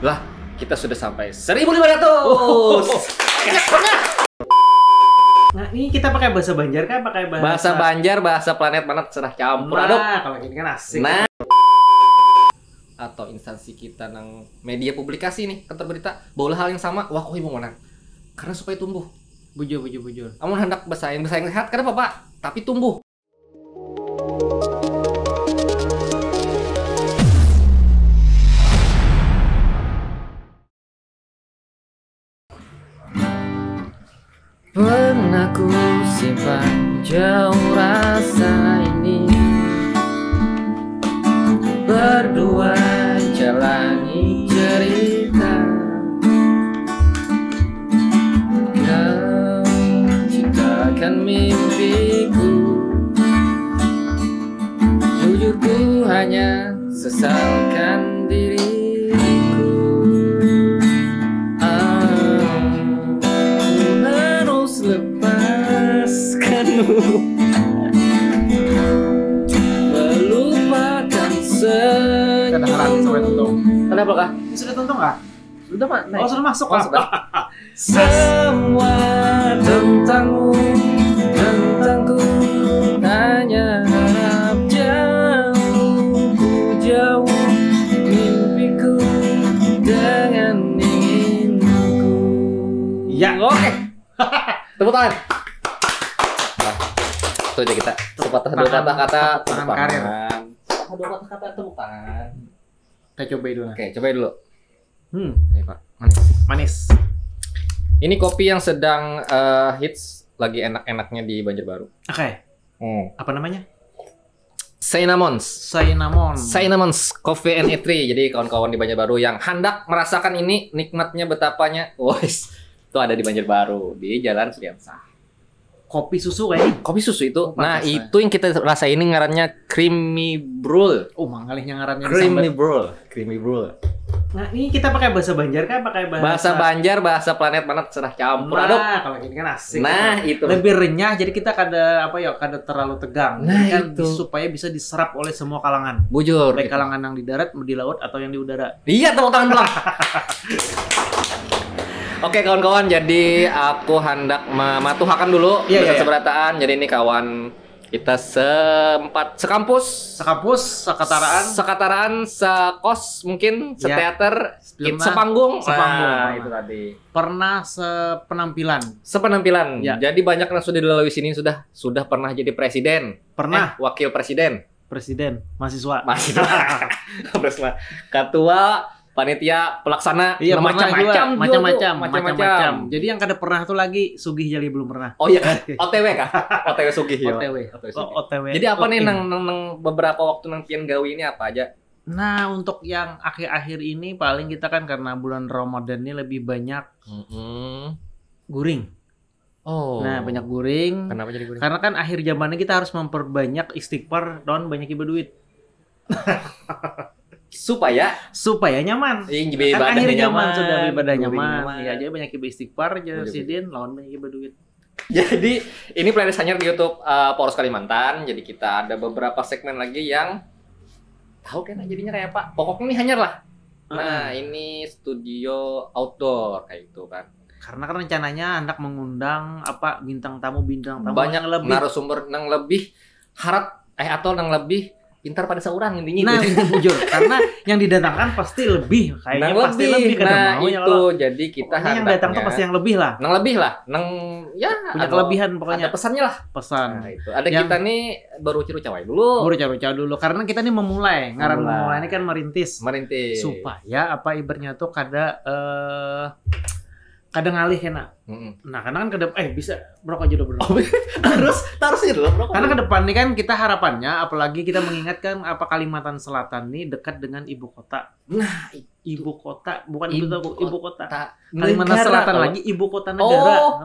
Lah, kita sudah sampai 1.500. Nah, ini kita pakai bahasa Banjar kan? Pakai Bahasa Banjar, bahasa planet mana terserah campur aduk. Kalau gini kan asik. Nah, atau instansi kita nang media publikasi nih kantor berita bawa hal yang sama, wah kok ibu menang. Karena supaya tumbuh. Bujur. Amun hendak bersaing sehat karena Pak, tapi tumbuh. Pernah ku simpan jauh rasa ini, berdua jalani cerita. Kau ciptakan mimpiku, jujur ku hanya sesalkan diriku. Melupakan senyum. Kenapa kah? Sudah tonton nggak? Sudah Pak. Oh, sudah masuk Kak. Semua tentangmu, tentangku, hanya harap jauh, ku jauh mimpiku dengan inginku. Ya, oke. Tepuk tangan. Itu aja kita sepatah dua patah kata tepuk tangan. Dua patah kata tepuk tangan. Kita cobain dulu. Oke, cobain dulu. Ini Pak, manis. manis. Ini kopi yang sedang hits, lagi enak-enaknya di Banjarbaru. Oke. Apa namanya? Cinnamons. Cinnamons Coffee and Eatery. Jadi kawan-kawan di Banjarbaru yang hendak merasakan ini nikmatnya betapanya, wes, itu ada di Banjarbaru di Jalan Sudiamsah. Kopi susu kayaknya. Kopi susu itu. Nah, pantas, itu yang kita rasain ini ngarannya Creamy Brew. Oh, mangalihnya ngarannya Creamy Brew. Nah, ini kita pakai bahasa Banjar kan? Pakai Bahasa Banjar, bahasa planet mana terserah campur aduk. Kalau gini kan asik. Nah, itu. Lebih renyah, jadi kita kada terlalu tegang. Nah, kan itu. supaya bisa diserap oleh semua kalangan. Bujur. Baik kalangan yang di darat, di laut, atau yang di udara. Iya, tepuk tangan dulu. Oke kawan-kawan, jadi aku hendak mematuhakan dulu seberataan. Jadi ini kawan kita sekampus, sekataraan, sekos mungkin, seteater, sepanggung. Nah, itu tadi. Pernah Sepenampilan. Ya. Jadi banyak yang sudah dilalui sini sudah pernah jadi presiden. Pernah. Wakil presiden. Mahasiswa. Ketua, panitia, pelaksana, iya, macam-macam. Jadi yang kada pernah tuh lagi Sugih Jali belum pernah. Oh iya, OTW kah? OTW Sugih ya. OTW. Jadi apa nih nang beberapa waktu nang pian gawi ini apa aja? Nah, untuk yang akhir-akhir ini paling kita kan karena bulan Ramadan ini lebih banyak guring. Oh. Nah, banyak guring. Kenapa jadi guring? Karena kan akhir zamannya kita harus memperbanyak istighfar dan banyak ibadah duit. supaya nyaman. Kan akhir zaman nyaman, sudah ibadah nyaman. Ya, jadi banyak istighfar, jadi sidin lawan banyak ibadah duit. Jadi ini playlist hanyar di YouTube Poros Kalimantan. Jadi kita ada beberapa segmen lagi yang tahu kan jadinya kayak apa. Pokoknya ini hanyar lah. Nah, ini studio outdoor kayak itu kan. Karena kan rencananya hendak mengundang bintang tamu banyak yang lebih narasumber nang lebih harap atau nang lebih pintar pada seorang intinya. Nah, itu bujur. Karena yang didatangkan pasti lebih. Kayaknya pasti lebih nah, mau itu. Jadi kita yang datang tuh pasti yang lebih lah. Nang lebih lah. Nang ya punya kelebihan pokoknya. Ada pesannya lah. Pesan. Nah, itu. Ada yang kita nih baru ciru-cawai dulu. Karena kita nih memulai. Memulai ini kan merintis. Supaya ibaratnya tuh kadang ngalih kena. Nah, karena kan bisa merokok aja dulu. Harusnya dulu merokok. Karena ke depan nih kan kita harapannya, apalagi kita mengingatkan Kalimantan Selatan nih dekat dengan ibu kota. Nah, ibu kota bukan ibu kota. negara, Kalimantan Selatan lagi ibu kota negara.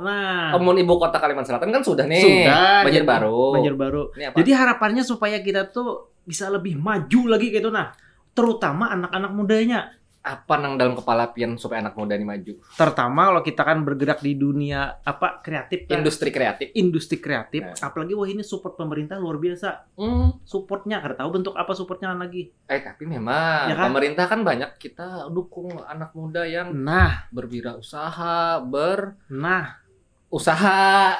Ibu kota Kalimantan Selatan kan sudah nih. Banjarbaru. Jadi harapannya supaya kita tuh bisa lebih maju lagi gitu. Nah, terutama anak-anak mudanya. apa nang dalam kepala pian supaya anak muda ini maju? Terutama kalau kita kan bergerak di dunia kreatif kan. Industri kreatif, apalagi wah ini support pemerintah luar biasa. Supportnya, kada tahu bentuk apa supportnya lagi. Tapi memang ya kan? Pemerintah kan banyak kita dukung anak muda yang berwirausaha, usaha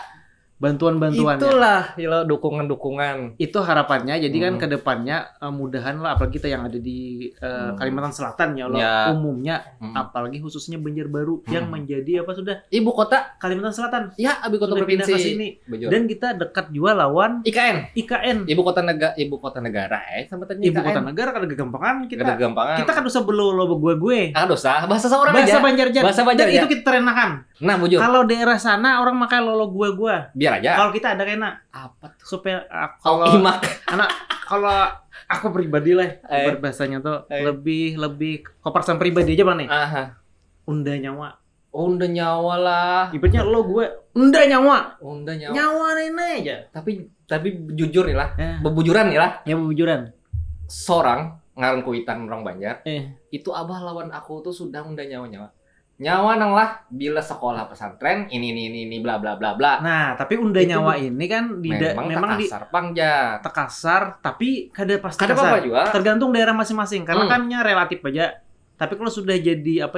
bantuan-bantuannya. Itulah dukungan-dukungan. Itu harapannya. Jadi kan ke depannya mudahan lah, apalagi kita yang ada di Kalimantan Selatan ya Allah, umumnya apalagi khususnya Banjarbaru yang menjadi ibu kota Kalimantan Selatan. Ya, ibu kota provinsi ke sini. Dan kita dekat juga lawan IKN. Ibu kota negara Ibu kota kada gampangan kita. Kita kan usah belo gue. Usah bahasa seorang bahasa aja. Banjarjar. Bahasa Banjar. Dan itu kita terenakan. Nah, bujur. Kalau daerah sana orang makai lolo gue. Biar aja. Kalau kita ada kena apa tuh? Supaya kalau kalau aku pribadi lah berbahasanya tuh lebih kepercayaan pribadi aja Bang nih. Unda nyawa lah. Ibaratnya lo gue unda nyawa. Nyawa ini aja. Tapi jujur nih lah. Bebujuran nih lah. Ya bebujuran. Sorang ngaran kuitan orang Banjar. Itu abah lawan aku tuh sudah unda nyawa. Nyawa nang lah bila sekolah pesantren ini bla bla bla bla. Nah, tapi unda itu nyawa ini kan memang tekasar pangja. Tekasar, tapi kada pasti kada apa juga. Tergantung daerah masing-masing karena kannya relatif aja. Tapi kalau sudah jadi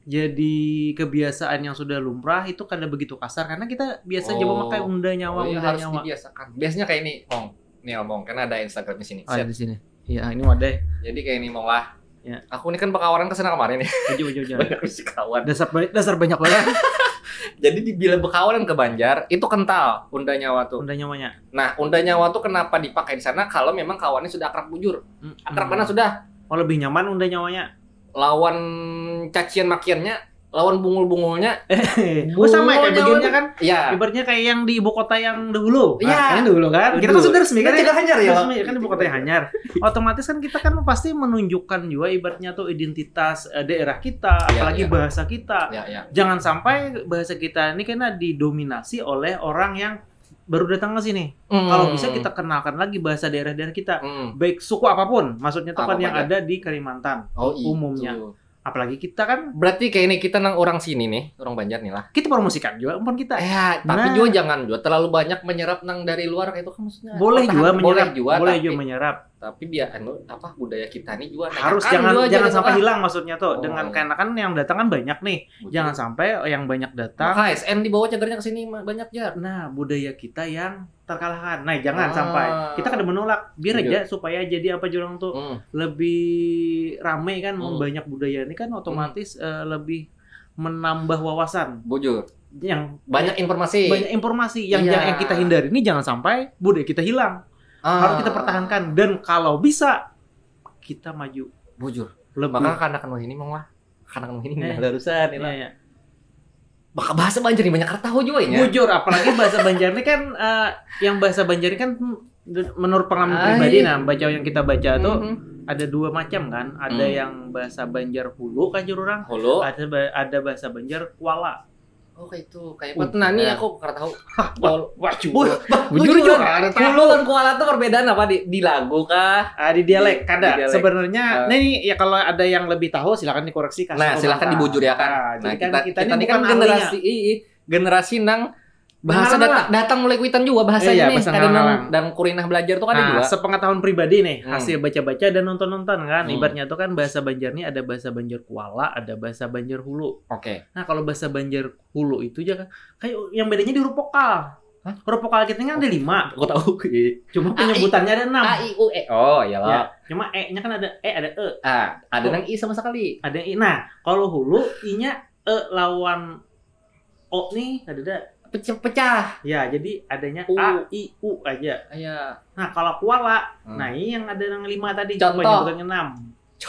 jadi kebiasaan yang sudah lumrah itu kada begitu kasar karena kita biasa coba pakai unda nyawa. Harus dibiasakan. Biasanya kayak ini, Mong, kan ada Instagram di sini. Ada di sini. Iya, ini wadah. Jadi kayak ini Mong lah. Ya. Aku ini kan pekawaran kesana kemarin ya. Banyak kawan. Dasar banyak banget. Jadi bila bekawaran ke Banjar itu kental unda nyawa tuh. Unda nyawanya. Nah, unda nyawa tuh kenapa dipakai di sana kalau memang kawannya sudah akrab bujur. Akrab mana sudah? Lebih nyaman unda nyawanya. Lawan cacian makiannya, lawan bungul-bungulnya. Sama kayak begininya kan? Iya. Ibaratnya kayak yang di ibu kota yang dahulu. Iya. Kan dahulu kan? Kita kan sudah resmi kan? Juga Hanyar ya. Kan ibu kota yang Hanyar. Otomatis kan kita kan pasti menunjukkan juga ibaratnya tuh identitas daerah kita, apalagi bahasa kita. Jangan sampai bahasa kita ini karena didominasi oleh orang yang baru datang ke sini. Kalau bisa kita kenalkan lagi bahasa daerah-daerah kita. Baik suku apapun, maksudnya tuh kan yang ada di Kalimantan umumnya. Apalagi kita kan berarti kayak ini kita nang orang sini nih, orang Banjar nih lah. Kita promosikan juga umpam kita. Tapi juga jangan juga terlalu banyak menyerap nang dari luar itu kan maksudnya. Boleh juga menyerap. Tapi biar budaya kita nih juga harus jangan sampai hilang maksudnya tuh. Dengan karena kan yang datang kan banyak nih. Jangan sampai yang banyak datang. KSN dibawa cagarnya ke sini banyak jar. Nah, budaya kita yang terkalahkan. Nah, jangan sampai. Kita kan menolak. Biar aja supaya jadi apa jurang tuh lebih ramai kan banyak budaya ini kan otomatis lebih menambah wawasan. Bujur. Yang banyak informasi yang kita hindari ini jangan sampai budaya kita hilang. Harus kita pertahankan dan kalau bisa kita maju. Bujur. Maka kanakan ini Mang lah. Kanakan ini darusan ini lah. Bahasa Banjar ini banyak tahu juga ya. Bujur, apalagi bahasa Banjar ini kan yang bahasa Banjar ini kan menurut pengalaman pribadi baca yang kita baca tuh ada dua macam kan. Ada yang bahasa Banjar Hulu kan jururang. Ada bahasa Banjar Kuala. Kayak itu kayak petani aku karena tahu. Bujur juga ada tahu. Hulu dan Kuala tuh perbedaan apa di lagu kah? Di dialek kada. Sebenarnya nih ya kalau ada yang lebih tahu silakan dikoreksi Nah, silakan dibujur ya kan. Nah, kita ini kan generasi nang bahasa datang mulai kuitan juga bahasanya nih. Dan kurinah belajar tuh kan ada juga. Sepengetahuan pribadi nih, hasil baca-baca dan nonton-nonton kan. Ibaratnya tuh kan bahasa Banjar nih ada bahasa Banjar Kuala, ada bahasa Banjar Hulu. Oke. Nah, kalau bahasa Banjar Hulu itu aja kayak yang bedanya di huruf vokal. Huruf vokal kita kan ada 5. Aku tahu. Cuma penyebutannya ada 6. A, I, U, E. Oh, iyalah. Cuma E-nya kan ada E, ada E. Ada yang I sama sekali. Ada I. Nah, kalau Hulu I-nya E lawan O nih ada pecah. Ya, jadi adanya A, I, U aja. Iya. Nah, kalau Kuala, nah ini yang ada yang 5 tadi. Contoh. Bukannya 6.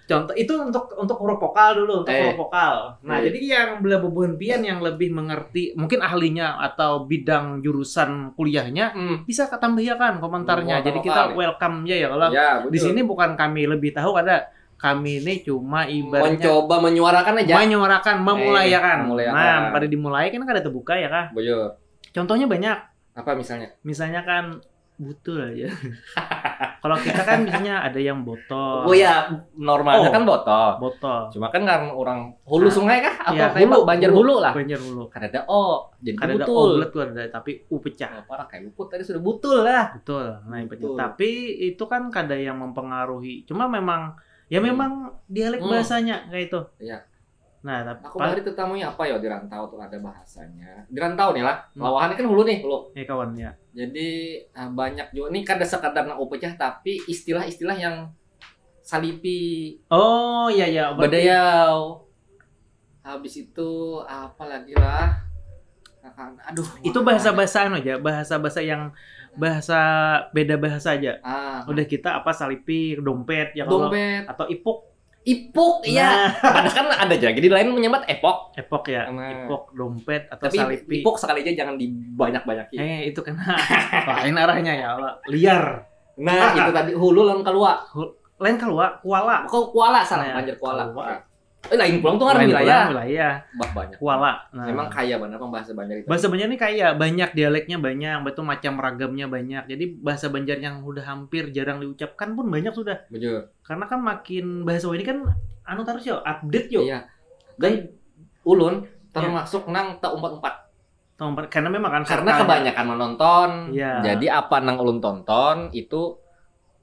Contoh itu untuk huruf vokal dulu, untuk huruf vokal. Nah, jadi yang bela bebuhan pian yang lebih mengerti, mungkin ahlinya atau bidang jurusan kuliahnya bisa tambahkan komentarnya. Jadi kita welcome ya kalau di sini bukan kami lebih tahu ada. Kami ini cuma ibaratnya mencoba menyuarakan aja. Memulayakan. Nah, pada dimulai kan ada terbuka ya kah? Bujur. Contohnya banyak. Apa misalnya? Misalnya kan butuh aja. Kalau kita kan biasanya ada yang botol. Oh ya, normalnya kan botol. Botol. Cuma kan karena orang hulu sungai kah? Apa ya, kayak banjir hulu lah. Banjir hulu. Kan ada O, jadi kan butul. Ada O tuh ada, tapi U pecah. Oh, parah kayak luput tadi sudah butul lah. Betul. Nah, betul. Tapi itu kan kada yang mempengaruhi. Cuma memang memang dialek bahasanya kayak itu. Iya. Nah, tapi aku baru temunya apa ya di rantau tuh ada bahasanya. Di rantau nih lah. Lawahannya kan hulu nih, hulu. Kawan ya. Jadi banyak juga ini kada sekadar na pecah tapi istilah-istilah yang salipi. Oh, iya. Badayau. Habis itu apa lagi lah? Aduh, itu bahasa-bahasaan aja, bahasa-bahasa yang bahasa beda bahasa aja. Udah kita apa salipi, dompet, ya dompet atau ipuk. Ipuk, iya. Ada kan ada aja. Jadi lain menyebut epok. Epok ya. Ipok, dompet atau tapi salipi. Ipok sekali aja jangan dibanyak-banyakin. Itu kan lain arahnya ya, liar. Nah, itu tadi hulu lain kalua. Lain kalua, kuala. Kuala salah, banjir kuala. Lain pulang tuh kan wilayah. Banyak. Kuala. Memang kaya banget bahasa Banjar itu. Bahasa Banjar ini kaya, banyak dialeknya banyak, betul macam ragamnya banyak. Jadi bahasa Banjar yang udah hampir jarang diucapkan pun banyak sudah. Betul. Karena kan makin bahasa ini kan terus yo, update yo. Iya. Dan ulun termasuk nang tak umpat-umpat. Karena memang kan karena kebanyakan menonton. Iya. Jadi apa nang ulun tonton itu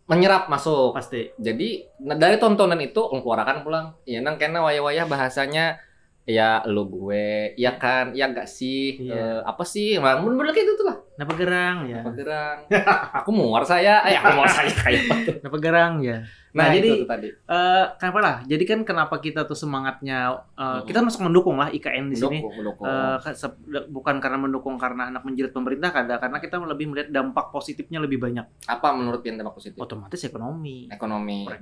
menyerap masuk. Pasti. Jadi dari tontonan itu keluarkan pulang. Ya nang kena wayah-wayah bahasanya ya lu gue, ya kan, ya enggak sih, apa sih, bener-bener kayak gitu lah. Napa gerang ya? Napa gerang. Aku muar saya, aku muar saya kayak gitu. Napa gerang ya? Nah jadi itu tadi. Kenapa lah? Jadi kan kenapa kita tuh semangatnya kita masuk mendukung lah IKN di sini. Bukan karena mendukung karena anak menjilat pemerintah karena kita lebih melihat dampak positifnya lebih banyak. Apa menurut yang dampak positif? Otomatis ekonomi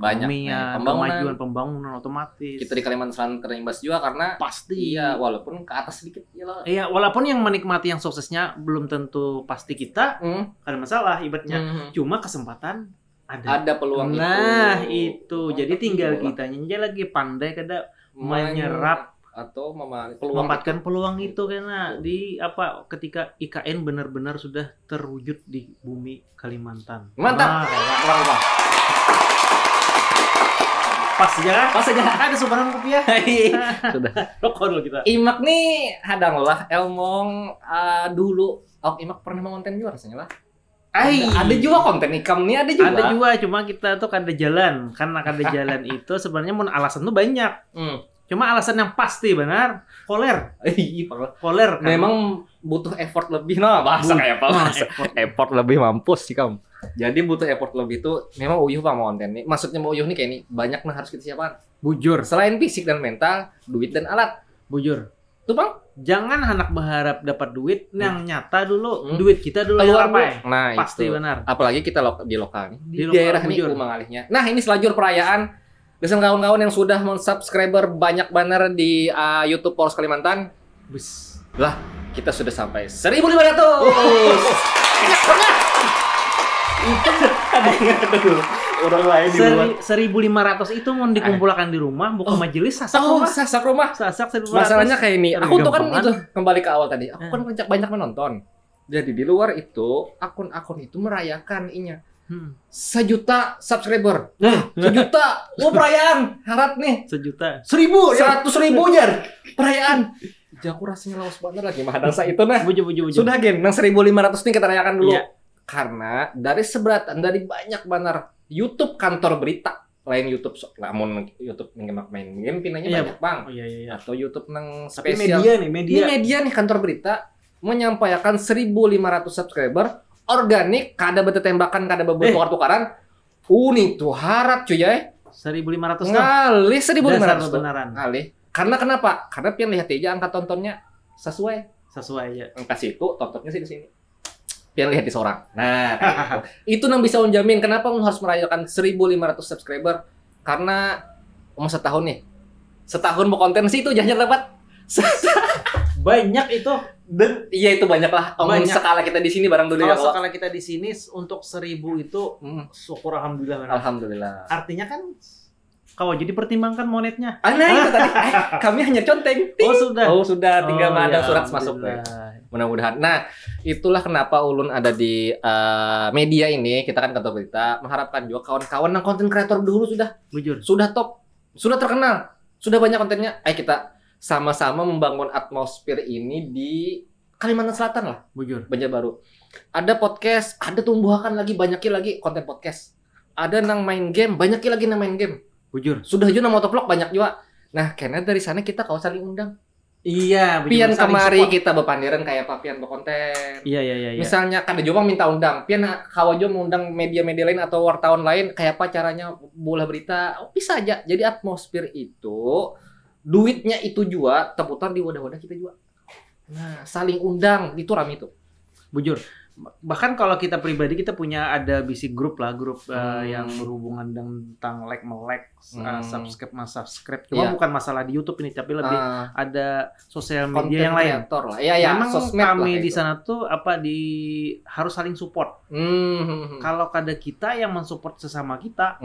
banyak ya, pembangunan otomatis. Kita di Kalimantan Selatan terimbas juga karena pasti iya walaupun ke atas sedikit ya lah. Iya, walaupun yang menikmati yang suksesnya belum tentu pasti kita. Ada masalah ibaratnya. Cuma kesempatan ada peluang itu. Nah, itu. Jadi tinggal kitanya lagi pandai kada menyerap atau memanfaatkan peluang itu karena di ketika IKN benar-benar sudah terwujud di bumi Kalimantan. Mantap. Pas aja. Ada sumbangan rupiah. Sudah. Rokok dulu kita. Imak nih hadang lah elmong dulu. Imak pernah mengonten juga rasanya lah. Ada juga konten ikam nih, ada juga. Cuma kita tuh kada jalan. Karena kada jalan itu sebenarnya alasan tuh banyak. Cuma alasan yang pasti benar, koler. Koler kan. Memang butuh effort lebih bahasa kayak apa? Effort lebih mampus sih kamu. Jadi butuh effort lebih tuh memang uyuh Pak mau konten nih. Maksudnya mau uyuh nih kayak ini banyak harus kita siapkan. Bujur. Selain fisik dan mental, duit dan alat. Bujur. Tuh Bang. Jangan anak berharap dapat duit yang nyata dulu, duit kita dulu yang apa? Nah, pasti itu. benar. Apalagi kita di lokal nih, di daerah ini mengalihnya. Nah, ini selajur perayaan. Dengan kawan-kawan yang sudah men-subscriber banyak banner di YouTube Poros Kalimantan. Lah, kita sudah sampai 1.500. Itu ada ingat dulu. Orang lain di luar. 1.500 itu mau dikumpulkan di rumah, bukan majelis sasak rumah. Sasak 1.500. Masalahnya kayak ini. Aku tuh kan itu kembali ke awal tadi. Aku kan banyak menonton. Jadi di luar itu akun-akun itu merayakan 1 juta subscriber. 1 juta. Perayaan. Harap nih. 1 juta. 100.000 jar. Perayaan. Aku rasanya lawas banget lagi mah dansa itu nah. Buju. Sudah gen, nang 1.500 nih kita rayakan dulu. Iya. Karena dari seberatan dari banyak banner YouTube kantor berita lain YouTube namun YouTube main game pinanya banyak Bang. Iya. Atau YouTube nang spesial. Tapi media nih kantor berita menyampaikan 1.500 subscriber organik kada bete tembakan kada bertukar-tukaran. Nih tuh harap cuy ya. 1.500 ngalih 1.500 beneran. Ngalih. Karena kenapa? Karena pian lihat aja angka tontonnya sesuai ya. Angka situ tontonnya sih di sini. Pian lihat di seorang. Nah, itu nang bisa menjamin kenapa harus merayakan 1.500 subscriber karena setahun nih. Setahun mau konten sih itu jangan dapat. Banyak itu. Dan iya itu banyak lah. Skala kita di sini barang dulu ya. Skala kita di sini untuk 1.000 itu syukur alhamdulillah. Alhamdulillah. Artinya kan kalau jadi pertimbangkan monetnya. Nah itu tadi. Kami hanya conteng. Sudah. Tinggal ada surat masuk. Mudah-mudahan. Nah, itulah kenapa Ulun ada di media ini. Kita kan kantor berita mengharapkan juga kawan-kawan yang konten kreator dulu sudah top, sudah terkenal, sudah banyak kontennya. Ayo kita sama-sama membangun atmosfer ini di Kalimantan Selatan lah. Banjarbaru. Ada podcast, ada tumbuhkan lagi, banyakin lagi konten podcast. Ada nang main game, banyakin lagi nang main game. Sudah juga nang motovlog banyak juga. Nah, karena dari sana kita kau saling undang. Iya, pian kemari kita bepandiran kayak apa pian berkonten. Iya. Misalnya kan ada juga minta undang, pian kawajo mengundang media-media lain atau wartawan lain kayak apa caranya bola berita. Oh, bisa aja. Jadi atmosfer itu duitnya itu juga terputar di wadah-wadah kita juga. Nah, saling undang itu rame itu. Bahkan kalau kita pribadi kita punya ada bisi grup yang berhubungan tentang subscribe. Cuma bukan masalah di YouTube ini, tapi lebih ada sosial media yang lain. Memang kami di sana tuh harus saling support. Kalau ada kita yang mensupport sesama kita,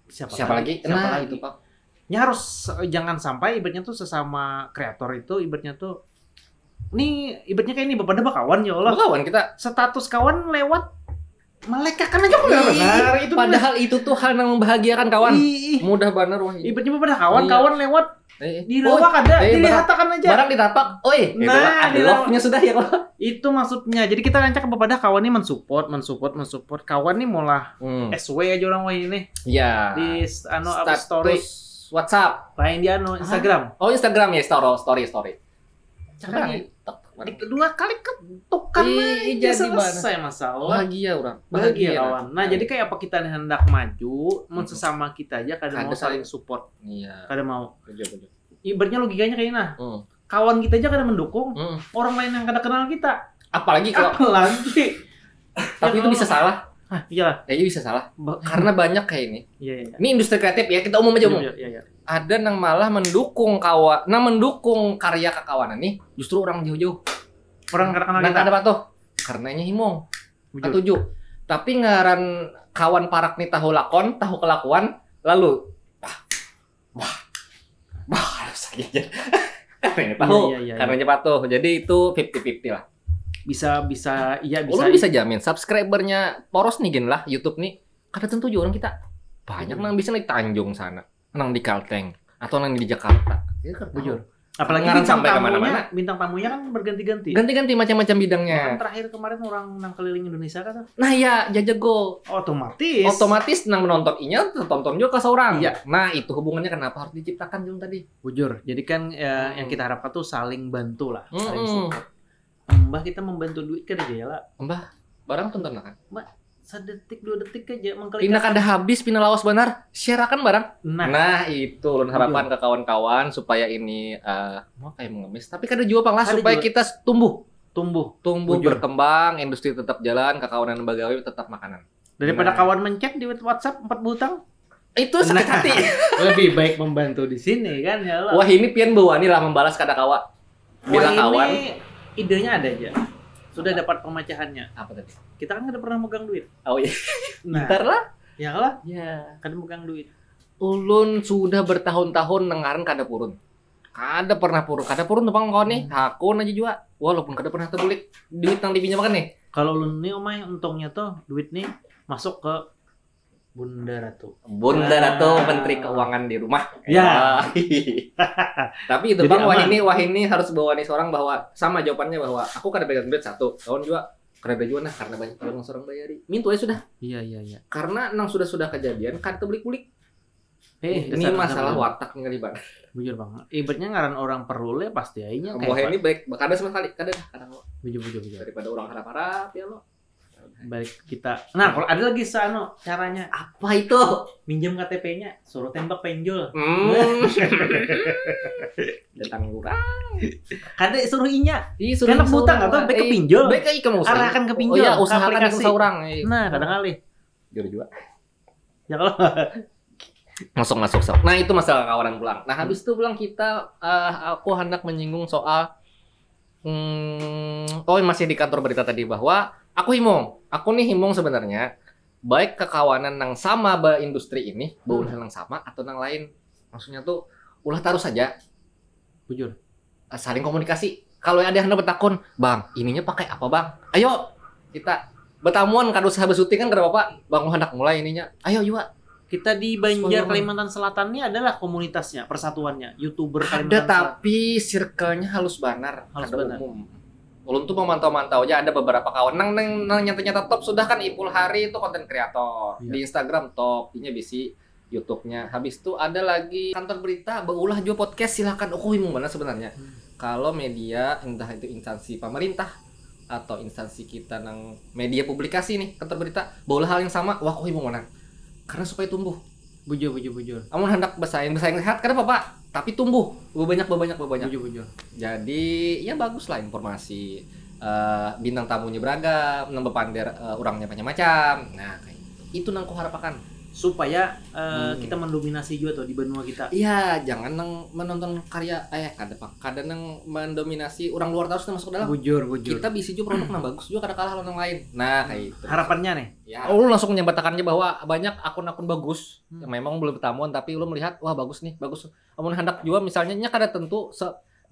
siapa lagi? Itu Pak. Ya harus jangan sampai ibaratnya tuh sesama kreator itu ibaratnya tuh ibaratnya kayak ini bepada kawan ya Allah. Kawan kita status kawan lewat melekakan aja kok benar. Itu padahal itu tuh hal yang membahagiakan kawan. Mudah benar wah. Ibaratnya bepada kawan lewat di lawak ada dilihatakan aja. Barang ditapak. Nah, ada love-nya sudah ya kalau. Itu maksudnya. Jadi kita rancang kepada kawan ini mensupport. Kawan nih malah SW aja orang wah ini. Iya. Di story WhatsApp, lain di Instagram. Oh, Instagram ya, story. Jangan di kedua kali ketukan jadi selesai masalah. Bahagia kawan. Nah, jadi kayak apa kita hendak maju, sesama kita aja kadang mau saling support. Iya. Kadang mau. Ibaratnya logikanya kayak nah. Kawan kita aja kadang mendukung, orang lain yang kadang kenal kita. Apalagi. Tapi itu bisa salah. Iya. Bisa salah. Karena banyak kayak ini. Iya. Ini industri kreatif ya, kita umum aja. Iya. Ada yang malah mendukung karya kekawanan nih justru orang jauh-jauh. Orang kenal kita. Ada tuh. Karenanya himong. Atuju. Tapi ngaran kawan parak nih tahu kelakuan, lalu harus aja. Karenanya patuh. Jadi itu 50-50 lah. Bisa. Ulun bisa jamin subscribernya poros nih lah YouTube nih. Kada tentu juga orang kita. Banyak nang bisa di Tanjung sana, nang di Kalteng atau nang di Jakarta. Apalagi bintang tamunya kan berganti-ganti. Ganti-ganti macam-macam bidangnya. Terakhir kemarin orang nang keliling Indonesia kan. Nah ya, jajago. Otomatis nang menonton tonton juga ke seorang. Iya. Nah, itu hubungannya kenapa harus diciptakan dulu tadi? Jadi kan yang kita harapkan tuh saling bantu lah, saling support. Mbah kita membantu duit kan aja lah. Mbah, barang tonton kan? Mbah, 1 detik 2 detik aja mengklik. Pindah kada habis, pindah lawas benar. Shareakan barang. Nah itu ulun harapan ke kawan-kawan supaya ini mau kayak mengemis, tapi kada juga panglah supaya kita tumbuh berkembang, industri tetap jalan, kekawanan bagawi tetap makanan. Daripada kawan mencet di WhatsApp 4 butang. Itu sakit hati. Lebih baik membantu di sini kan ya Allah. Wah, ini pian bawani lah membalas kada kawa. Bila kawan idenya ada aja. Sudah dapat pemecahannya. Apa tadi? Kita kan nggak pernah megang duit. Oh iya. Bentar lah. Ya lah. Ya. Kan megang duit. Ulun sudah bertahun-tahun nengaran kada purun. Kada pernah purun tumpang kawan nih. Hakun aja juga. Walaupun kada pernah terbulik duit yang dipinjamkan nih. Kalau ulun nih omay untungnya tuh duit nih masuk ke Bunda Ratu, Menteri Keuangan di rumah. Ya. Tapi itu bang, wah ini harus bawa nih seorang bahwa sama jawabannya bahwa aku kada pegang duit satu, kawan juga kada juga nah karena banyak orang seorang bayari. Mintu aja sudah. Iya. Karena nang sudah kejadian kada tebulik-bulik. Ini masalah watak nih kali bang. Bujur bang. Ibaratnya ngaran orang perlu le pasti aja. Wah ini baik, kada sama sekali, kada. Bujur. Daripada orang harap-harap ya lo. Balik kita. Nah, kalau ada lagi caranya. Apa itu? Minjem KTP-nya, suruh tembak penjol. Datang kurang. Kada suruh inya. Karena butang atau baik ke pinjol. Baik ke mau arahkan ke pinjol. Oh iya, usahakan ke seorang. Nah, kadang kali. Jujur juga. Ya kalau masuk. Nah, itu masalah kawanan pulang. Nah, habis itu pulang kita aku hendak menyinggung soal masih di kantor berita tadi bahwa aku nih himong sebenarnya baik kekawanan yang sama industri ini, baulah yang sama atau yang lain. Maksudnya tuh ulah taruh saja. Bujur. Saling komunikasi. Kalau ada yang bertakun, Bang, ininya pakai apa, Bang? Ayo kita betamuan kada usaha besuting kan kada apa-apa. Bang hendak mulai ininya. Ayo juga. Kita di Banjar Kalimantan Selatan ini adalah komunitasnya, persatuannya, YouTuber Kalimantan Selatan. Ada tapi circle-nya halus banar, halus banar. Umum. Ulun tuh memantau-mantau aja ada beberapa kawan nang nyata-nyata top sudah kan Ipul Hari itu konten kreator. Iya. Di Instagram top, ini bisi YouTube-nya. Habis itu ada lagi kantor berita beulah juga podcast silakan. Oh, mau mana sebenarnya? Kalau media entah itu instansi pemerintah atau instansi kita nang media publikasi nih kantor berita beulah hal yang sama. Wah, mau mana? Karena supaya tumbuh. Bujur. Amun hendak bersaing sehat kenapa Pak? Tapi tumbuh banyak. Bujur. Jadi ya bagus lah informasi. Bintang tamunya beragam, nambah pander orangnya macam-macam. Nah, kayak itu nang ku harapakan supaya kita mendominasi juga tuh di benua kita. Iya, jangan nang menonton karya kada nang mendominasi orang luar terus masuk ke dalam. Bujur. Kita bisa juga produk nang bagus juga kada kalah orang lain. Nah, kayak itu. Harapannya nih. Ya. Lu langsung menyatakannya bahwa banyak akun-akun bagus yang memang belum bertamuan tapi lu melihat wah bagus nih, bagus. Amun hendak juga misalnya nya kada tentu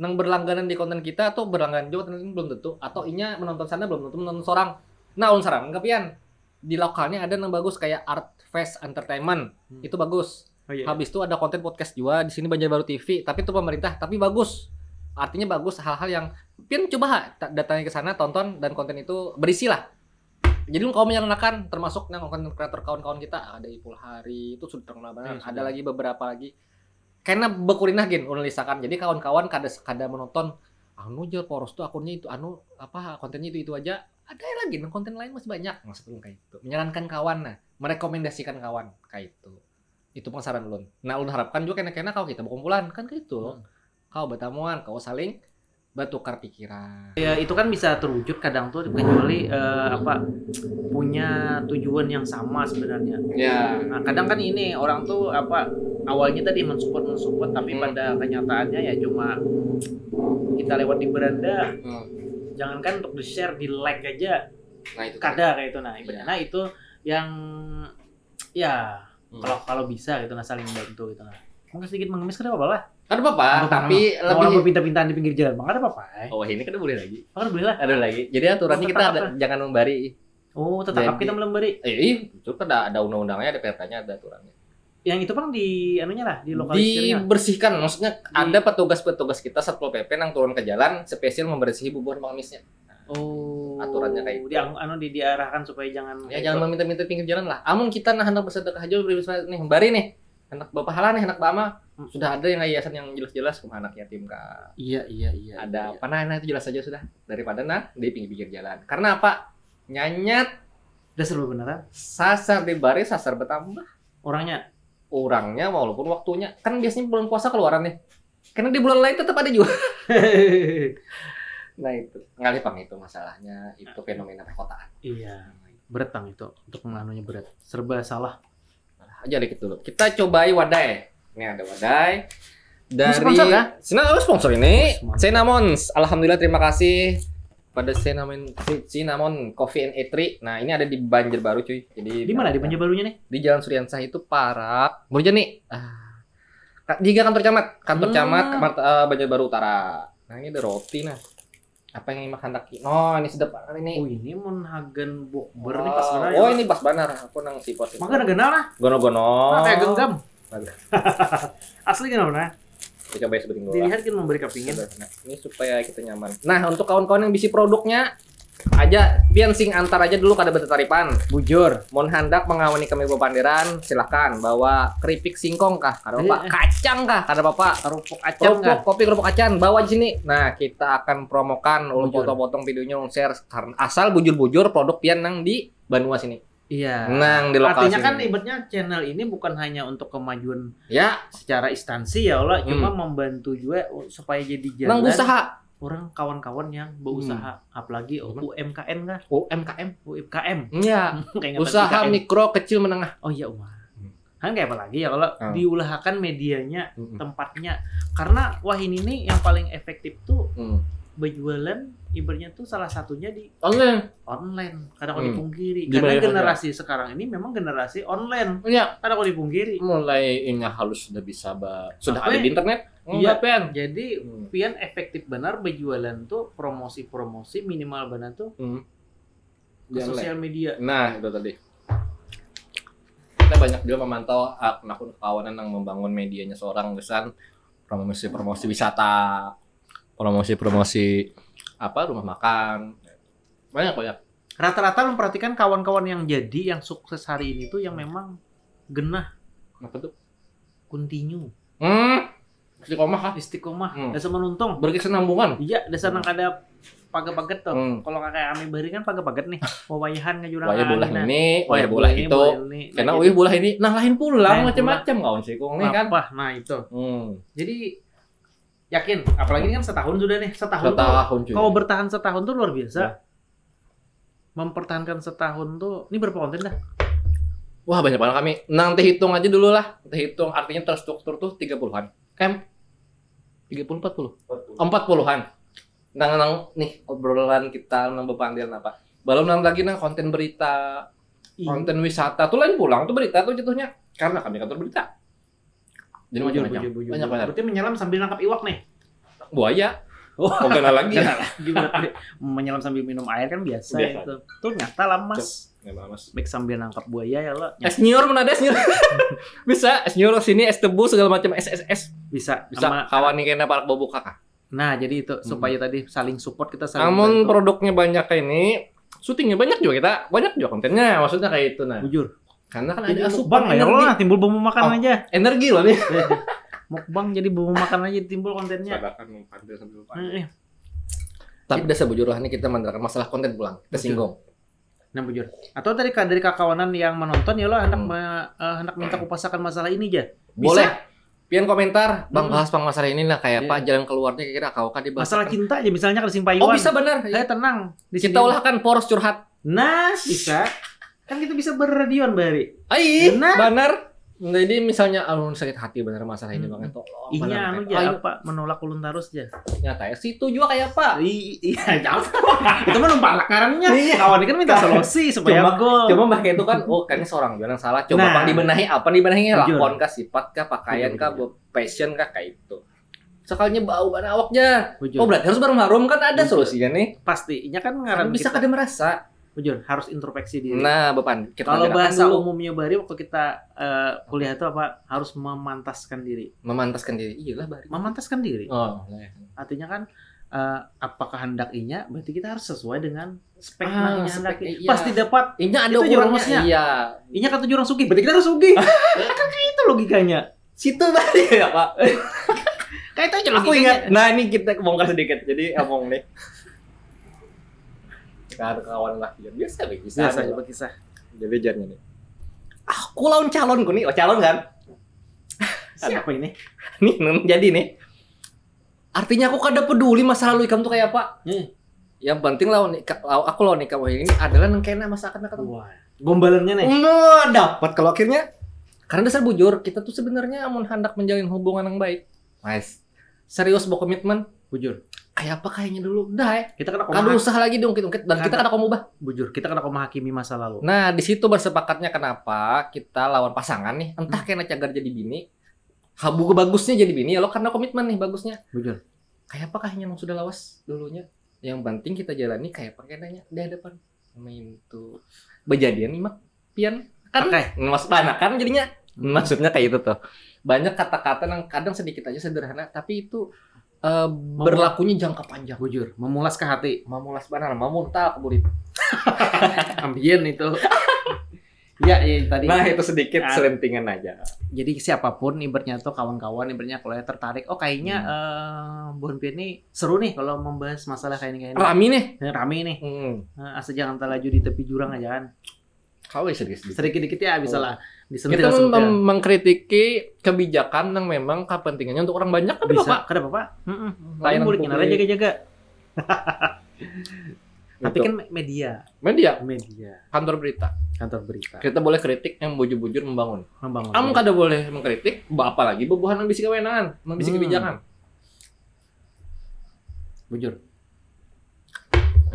nang berlangganan di konten kita atau berlangganan juga belum tentu atau inya menonton sana belum tentu menonton seorang. Nah, ulun saran kapian di lokalnya ada yang bagus kayak Art Fest Entertainment itu bagus. Habis itu ada konten podcast juga di sini Banjarbaru TV tapi itu pemerintah tapi bagus. Artinya bagus hal-hal yang pian coba datangnya ke sana tonton dan konten itu berisi lah. Jadi kaum yang menyalahkan termasuk yang konten kreator kawan-kawan kita ada Ipul Hari itu sudah terkenal banget. Ada lagi beberapa lagi. Karena bekurinah gin ulisakan. Jadi kawan-kawan kada menonton anu jual poros tuh akunnya itu kontennya itu aja. Ada lagi konten lain masih banyak maksudnya kayak itu menyarankan kawan merekomendasikan kawan kayak itu pengsaran ulun. Nah ulun harapkan juga kena kalau kita berkumpulan kan kayak itu loh kau bertamuan kau saling bertukar pikiran ya itu kan bisa terwujud kadang tuh kecuali punya tujuan yang sama sebenarnya ya. Nah kadang kan ini orang tuh awalnya tadi mensupport tapi pada kenyataannya ya cuma kita lewat di beranda jangankan untuk di-share, di-like aja. Nah, itu kada kayak itu. Nah, ibaratnya nah itu yang ya kalau bisa gitu saling bantu gitu nah. Mungkin sedikit mengemis kada apa-apa lah. Kada apa-apa, tapi lebih orang berpindah-pindahan di pinggir jalan, kada apa-apa. Oh, ini kan boleh lagi. Kada boleh lah. Ada lagi. Jadi aturannya kita jangan membari. Oh, tetap kita memberi. Itu kan ada undang-undangnya, ada pertanya, ada aturannya. Yang itu kan di anunya lah, di lokalisirnya. Dibersihkan, maksudnya ada petugas-petugas kita Satpol PP yang turun ke jalan spesial membersihi bubur pengemisnya. Oh, aturannya kayak itu. Diarahkan supaya jangan jangan meminta-minta pinggir jalan lah. Amun kita hendak bersedekah aja nih bari nih. Anak bapak halah nih, anak bama. Sudah ada yang yayasan yang jelas-jelas ke anak yatim Kak. Iya. Ada apa itu jelas saja sudah daripada di pinggir jalan. Karena apa? Nyanyat dasar beneran. Sasar di baris, sasar bertambah. Orangnya walaupun waktunya kan biasanya bulan puasa keluaran nih. Karena di bulan lain tetap ada juga. Nah itu ngalipang itu masalahnya itu fenomena perkotaan. Iya berat itu untuk menganunya berat serba salah. Aja dikit dulu. Kita cobai wadai. Ini ada wadai dari sponsor ini Cinnamons. Alhamdulillah terima kasih pada Cinnamon Coffee and Eatery. Nah ini ada di Banjarbaru cuy. Jadi di mana di Banjarbarunya nih? Di Jalan Suryansah itu Parak. Boleh nih. Di kantor camat Banjarbaru Utara. Nah ini ada roti nah. Apa yang makan daki? Oh, ini sedap ini. Oh, ini Monhagen Bokber nih pas benar. Oh, ini pas benar. Aku nang sipot. Maka ada genal lah. Gono-gono. Kayak genggam. Asli genal nah. Kita coba sebutin dulu. Dilihat kan memberi kepingin. Ini supaya kita nyaman. Nah, untuk kawan-kawan yang bisi produknya aja pian sing antar aja dulu kada bertaripan. Bujur. Mon handak mengawani kami Panderan, silakan bawa keripik singkong kah? Kada apa? Kacang kah? Kada apa? Kerupuk kacang kah? Kopi kerupuk kacang bawa di sini. Nah, kita akan promokan ulun potong-potong videonya ulun share karena asal bujur-bujur produk pian nang di Banua sini. Iya. Nang di lokasi. Artinya kan ibaratnya channel ini bukan hanya untuk kemajuan ya secara instansi ya Allah, cuma membantu juga supaya jadi jalan. Nang usaha orang kawan-kawan yang berusaha apalagi UMKM kah? UMKM. Iya. Usaha mikro kecil menengah. Oh iya kan kayak apa lagi ya kalau diusahakan medianya tempatnya karena wah ini nih yang paling efektif tuh berjualan ibaratnya tuh salah satunya di online. Kadang kau dipungkiri. Gimana Karena generasi sekarang ini memang generasi online. Iya. Kadang kau dipungkiri. Mulai ini halus sudah bisa sudah ada di internet. Iya, Pian. Jadi Pian efektif benar berjualan tuh promosi minimal benar tuh ke sosial media. Nah itu tadi. Kita banyak juga memantau akun kawanan yang membangun medianya seorang misalkan promosi wisata, promosi rumah makan, banyak. Rata-rata memperhatikan kawan-kawan yang yang sukses hari ini tuh yang memang genah. Apa tuh? Continue. Istiqomah. Dasar menuntung. Berkesinambungan. Iya, dasar nang ada paget-paget tuh. Kalau kakak Ami Bari kan paget-paget nih. Wawayahan ngajurang. Wayah bolah ini, wayah bolah itu. Karena wayah bolah ini, nah lain pulang macam-macam kawan sih kong nih kan. Nah itu. Jadi yakin, apalagi ini kan setahun sudah nih. Setahun kalau bertahan setahun tuh luar biasa. Ya. Mempertahankan setahun tuh, ini berapa konten dah? Wah banyak banget kami. Nanti hitung aja dulu lah. Hitung artinya terstruktur tuh 30-an. Kan 30 40-an. Nang nih obrolan kita nang bepandian apa? Belum lagi nang konten berita, konten wisata tuh lain pulang tuh berita tuh jatuhnya karena kami kantor berita. Jadi banyak. Berarti menyelam sambil nangkap iwak nih. Buaya. Bukan lagi ya. Gimana? Menyelam sambil minum air kan biasa. Itu. Tuh nyata lah Mas. Baik sambil nangkap buaya ya lo. Esnyur mana ada esnyur? Bisa esnyur sini es tebu segala macam es. Bisa kawan nih kena parak bobo kakak. Nah, jadi itu supaya tadi saling support, kita saling bantu. Produknya banyak kayak ini, syutingnya banyak juga kontennya, maksudnya kayak itu nah. Jujur. Karena kan ada asupan ya lo lah, timbul bumbu makan aja. Energi loh nih. Mukbang jadi bumbu makan aja timbul kontennya. Sadakan mempandir sambil pakai. Tapi udah sebujur lah nih kita mandalkan masalah konten pulang. Kita singgung. Nah, bujur. Atau dari kakawanan yang menonton ya lo hendak minta kupasakan masalah ini aja. Boleh. Pian komentar, Bang bahas masalah ini lah kayak apa jalan keluarnya kira-kira kau kan dibahas. Masalah cinta aja misalnya ke Simpayuan. Oh bisa benar. Tenang. Kita ulahkan poros curhat. Nah, bisa. Kan kita bisa berradioan Bari. Benar. Jadi misalnya alun sakit hati benar masalah ini banget tolong. Iya aja apa menolak ulun terus aja. Nyata ya situ juga kayak apa? Iya jauh. Itu mah numpang lakarannya. Kawan kan minta solusi supaya gol. Coba kayak itu kan kayaknya seorang bilang salah. Coba Bang dibenahinya lakon kah, sifat kah, pakaian kah, passion kah kayak itu. Sekalinya bau ban awaknya. Berarti harus harum kan ada solusinya nih. Pastinya kan ngaran bisa kada merasa. Jujur, harus introspeksi diri. Nah, Bapak, kalau bahasa umumnya Bari waktu kita kuliah itu apa? Harus memantaskan diri. Memantaskan diri. Iyalah Bari. Memantaskan diri. Oh, artinya kan apakah hendakinya berarti kita harus sesuai dengan spek yang hendaki. Iya. Pasti dapat. Inya ada ukurannya. Iya. Inya kata jurang sugih, berarti kita harus sugih. Kan itu logikanya. Situ tadi ya, Pak. Kayak itu aja logikanya. Aku ingat. Nah, ini kita bongkar sedikit. Jadi ngomong nih. Kawan lah biasa berkisah. Jadi jarnya nih. Aku lawan calonku nih, calon kan? Siapa ini? Nih jadi nih. Artinya aku kada peduli masa lalu kamu tuh kayak apa. Yang penting aku lawan nikah ini adalah nengkena masa akan ketemu. Gombalannya nih. Dapat kalau akhirnya. Karena dasar bujur kita tuh sebenarnya mau hendak menjalin hubungan yang baik. Nice. Serius berkomitmen, bujur. Kayak apa kayaknya dulu udah ya kita kena usaha lagi dong ungkit dan kita kena mengubah bujur kita kena menghakimi masa lalu. Nah di situ bersepakatnya kenapa kita lawan pasangan nih entah kena cagar jadi bini habu bagusnya jadi bini ya lo karena komitmen nih bagusnya bujur kayak apa kayaknya yang sudah lawas dulunya yang penting kita jalani kayak apa kayaknya di hadapan main tuh berjadian nih mak pian kan maksud anak kan jadinya maksudnya kayak itu tuh banyak kata-kata yang kadang sedikit aja sederhana tapi itu berlakunya jangka panjang. Bujur, memulas ke hati. Memulas benar, memuntah ke burit. Ambien itu. Ya tadi. Nah itu sedikit selentingan aja. Jadi siapapun ibaratnya tuh kawan-kawan ibaratnya kalau tertarik, kayaknya Bon Pian ini seru nih kalau membahas masalah kayak ini. Rami nih. Asal jangan terlaju di tepi jurang aja kan. Kau sedikit ya bisa lah. Kita mengkritiki kebijakan yang memang kepentingannya untuk orang banyak kan bisa, Pak? Kenapa Pak? Lain muridnya aja jaga-jaga. Tapi kan media. Kantor berita. Kita boleh kritik yang bujur-bujur membangun. Kamu kada boleh mengkritik, apalagi bebuhan ambisi kewenangan, ambisi kebijakan. Bujur.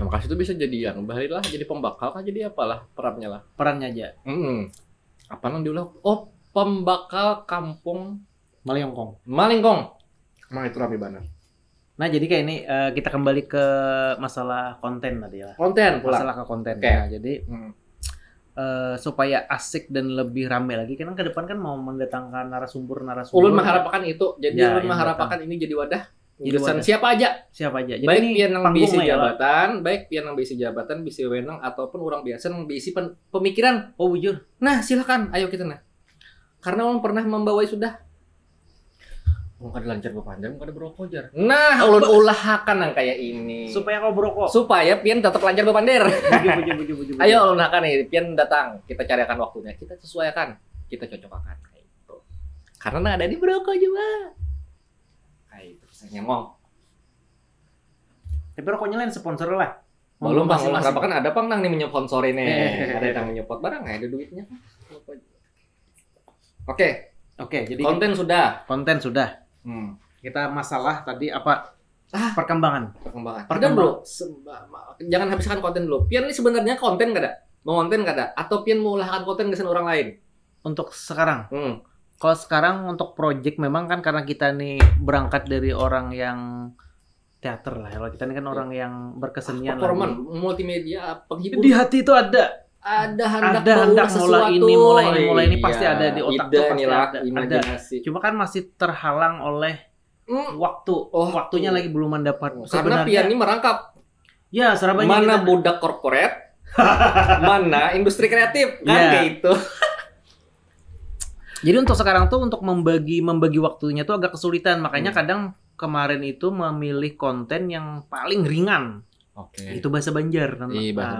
Nah, makasih itu bisa jadi lah, jadi pembakal kah, jadi apalah perannya aja. Apa nang diulang? Oh, pembakal kampung Malingkong. Emang itu rame banget. Nah, jadi kayak ini kita kembali ke masalah konten tadi ya. Masalah ke konten. Okay. Nah, jadi supaya asik dan lebih rame lagi, karena ke depan kan mau mendatangkan narasumber. Ulun mengharapkan itu. Jadi ulun mengharapkan ini jadi wadah. Jurusan siapa aja. Jadi baik pian yang bisi jabatan, bisi wewenang, ataupun orang biasa yang bisi pemikiran. Oh, bujur. Nah, silakan. Ayo kita nah. Karena ulun pernah membawai sudah. Mau kada lancar berpanjang, mau kada berokok jar. Nah, ulun ulahakan yang kayak ini. Supaya kau berokok. Supaya pian tetap lancar berpander. Buju. Ayo ulun ulahakan nih, pian datang. Kita carikan waktunya, kita sesuaikan, kita cocokkan kayak itu. Karena ada di berokok juga. Kayak itu, saya ngomong. Tapi rokoknya lain sponsor lah. Belum bang, kenapa kan ada pang nang nih menyponsor ini. Ada yang menyepot barang, ada duitnya. Oke, jadi konten sudah. Kita masalah tadi apa? Perkembangan. Padahal bro, jangan habiskan konten dulu. Pian ini sebenarnya konten nggak ada? Mau konten nggak ada? Atau pian mau ulahkan konten kesan orang lain? Untuk sekarang. Kalau sekarang untuk project memang kan karena kita nih berangkat dari orang yang teater lah. Kalau kita ini kan orang yang berkesenian. Performan, multimedia, penghibur. Di hati itu ada hendak mulai ini pasti ada di otak tuh pasti ada. Cuma kan masih terhalang oleh waktunya lagi belum mendapat. Karena pian ini merangkap. Ya, mana budak korporat, mana industri kreatif kan kayak itu. Jadi untuk sekarang tuh untuk membagi waktunya tuh agak kesulitan. Makanya kadang kemarin itu memilih konten yang paling ringan. Itu bahasa Banjar,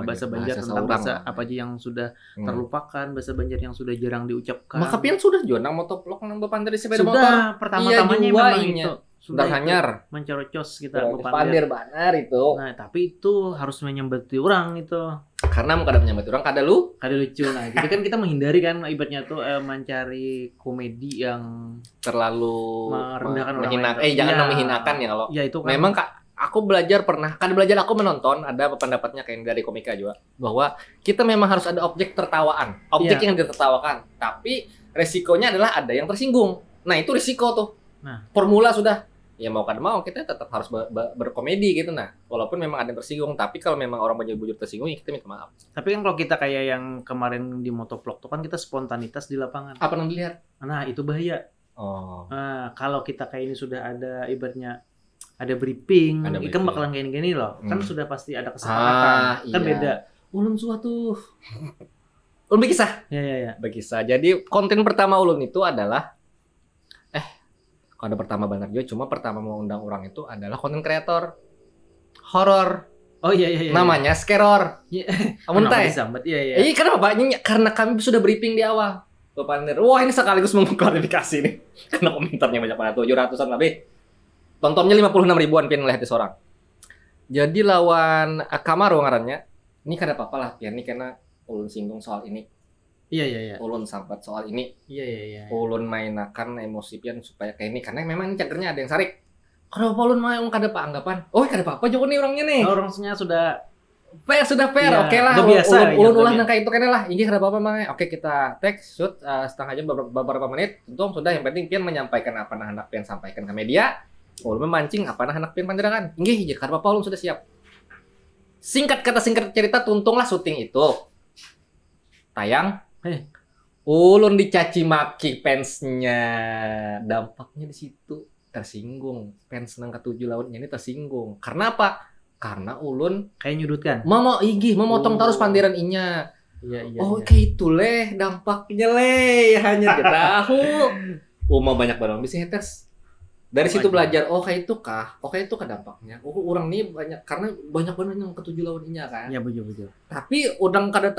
bahasa Banjar tentang bahasa apa aja yang sudah terlupakan, bahasa Banjar yang sudah jarang diucapkan. Maka pian sudah jual nang motovlog nang bepandir di sepeda motor. Sudah, pertama-tamanya memang itu. Sudah hanyar. Mencerocos kita bepandir banar itu. Nah, tapi itu harus menyambati orang itu. Karena mau kada menyambati orang, kada lucu. Nah, jadi kan kita menghindari kan ibaratnya tuh mencari komedi yang terlalu merendahkan orang lain. Jangan menghinakan ya kalau. Ya itu kan. Memang aku aku menonton ada pendapatnya kayak dari komika juga bahwa kita memang harus ada objek tertawaan, yang ditertawakan, tapi resikonya adalah ada yang tersinggung. Nah itu risiko tuh. Nah formula sudah ya mau kada mau kita tetap harus berkomedi gitu. Nah walaupun memang ada yang tersinggung, tapi kalau memang orang bujur tersinggung ya kita minta maaf. Tapi kan kalau kita kayak yang kemarin di motovlog tuh kan kita spontanitas di lapangan. Apa yang dilihat? Nah itu bahaya. Nah kalau kita kayak ini sudah ada ibaratnya ada briefing, ikan bakalan kayak gini loh. Kan sudah pasti ada kesepakatan. Kan beda. Ulun suatu. Ulun berkisah. Ya. Berkisah. Jadi konten pertama ulun itu adalah kalau ada pertama benar juga, cuma pertama mau undang orang itu adalah konten kreator horor. Oh iya. Namanya Skeror. Amun teh. Iya. Kenapa Pak? Karena kami sudah briefing di awal. Bapak wah ini sekaligus mengklarifikasi nih. Karena komentarnya banyak banget, 700-an lebih. Tontonnya 56 ribuan pian lihat seorang. Jadi lawan Kamaro ngarannya. Ini kada apa-apa lah pian ini karena ulun singgung soal ini. Iya. Ulun sambat soal ini. Iya. Ulun mainakan emosi pian supaya kayak ini karena memang cagernya ada yang sarik. Kenapa ulun mau kada apa anggapan? Oh kada apa-apa joko nih orangnya nih. Orangnya sudah fair. Ya, Oke lah. Ulun ulah nang kayak itu kene lah. Ini kada apa-apa Mang. Oke kita take shoot setengah jam beberapa menit. Untung sudah yang penting pian menyampaikan apa nah hendak pian sampaikan ke media. Ulun memancing apa nah hendak pian panderangan. Inggih kada apa-apa ulun sudah siap. Singkat cerita tuntunglah syuting itu. Tayang. Ulun dicaci maki fansnya. Dampaknya di situ tersinggung. Fans nang ketujuh lawannya ini tersinggung. Karena apa? Karena ulun kayak nyudutkan. Memotong terus pandiran inya. Iya. Oke itu leh dampaknya hanya tahu. Mau banyak banget bisa haters. Dari situ belajar, kayak itu kah dampaknya. Orang nih banyak karena banyak banget yang ketujuh lawan inya kan. Iya betul. Tapi udang kada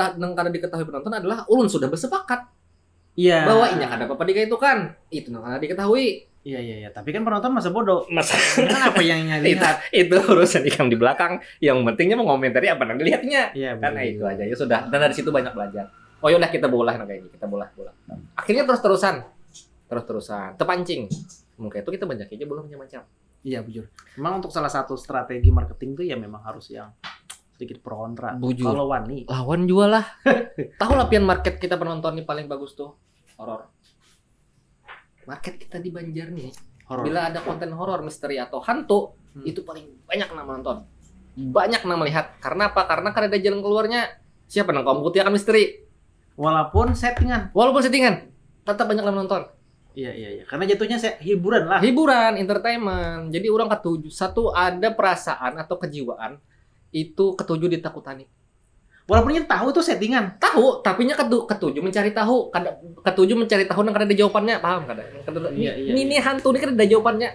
diketahui penonton adalah ulun sudah bersepakat. Iya. Bahwa inya kada apa-apa itu kan. Itu kada diketahui. Iya. Tapi kan penonton masa bodoh. Kan apa yang lihat? itu urusan ikam di belakang. Yang pentingnya mengomentari apa yang dilihatnya. Iya, karena itu aja ya sudah. Dan dari situ banyak belajar. Oh yaudah kita bolah kayak gini. Kita bolah. Akhirnya terus-terusan. Terpancing. Mungkin itu kita banyak aja belum macam. Iya, bujur. Memang untuk salah satu strategi marketing tuh ya memang harus yang sedikit pro kontra. Bujur. Kalau Wani, lawan jual lah. Tahu lah pian market kita penonton nih paling bagus tuh horor. Market kita di Banjar nih. Horror. Bila ada konten horor, misteri atau hantu, itu paling banyak nama nonton. Banyak nama melihat. Karena apa? Karena kan ada jalan keluarnya. Siapa nang kamu akan misteri. Walaupun settingan, tetap banyak nama nonton. Iya. Karena jatuhnya hiburan lah. Hiburan, entertainment. Jadi orang ketujuh. Satu ada perasaan atau kejiwaan itu ketujuh ditakutani. Walaupun yang tahu itu settingan. Tahu, tapi nya ketujuh mencari tahu. Ketujuh mencari tahu dan kada ada jawabannya. Paham kada? Ini hantu ini kan ada jawabannya.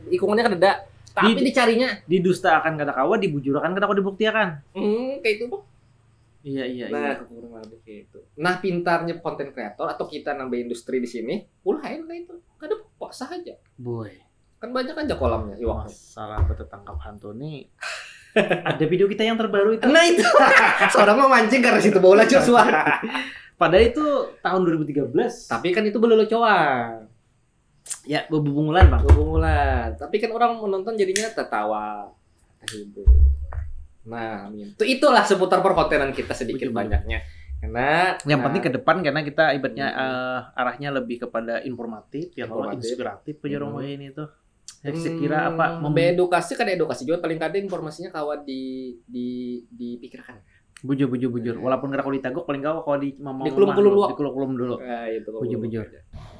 Ikungannya kan ada. Tapi dicarinya. Didusta akan kada kawa, dibujur akan kada kawa dibuktikan. Kayak itu, Bang. Iya. Nah, kurang lebih kayak itu. Nah, pintarnya konten kreator atau kita nambah industri di sini, ulain lah itu. Kada kok sah aja. Boy. Kan banyak aja kolamnya. Masalah tertangkap hantu nih. Ada video kita yang terbaru itu. Nah itu. Seorang mau mancing karena situ bola Joshua. Padahal itu tahun 2013. Tapi kan itu belulucoan. Ya, bebungulan, Bang. Bebungulan. Tapi kan orang menonton jadinya tertawa, terhibur. Nah, itulah seputar perkontenan kita sedikit banyaknya. Karena yang penting ke depan karena kita ibaratnya arahnya lebih kepada informatif, ya kalau inspiratif penjorong ini tuh. Sekira apa edukasi kan edukasi juga paling kadang informasinya kawat dipikirkan. Bujur. Walaupun kada kau ditagok paling kau di kulum dulu. Nah, itu bujur.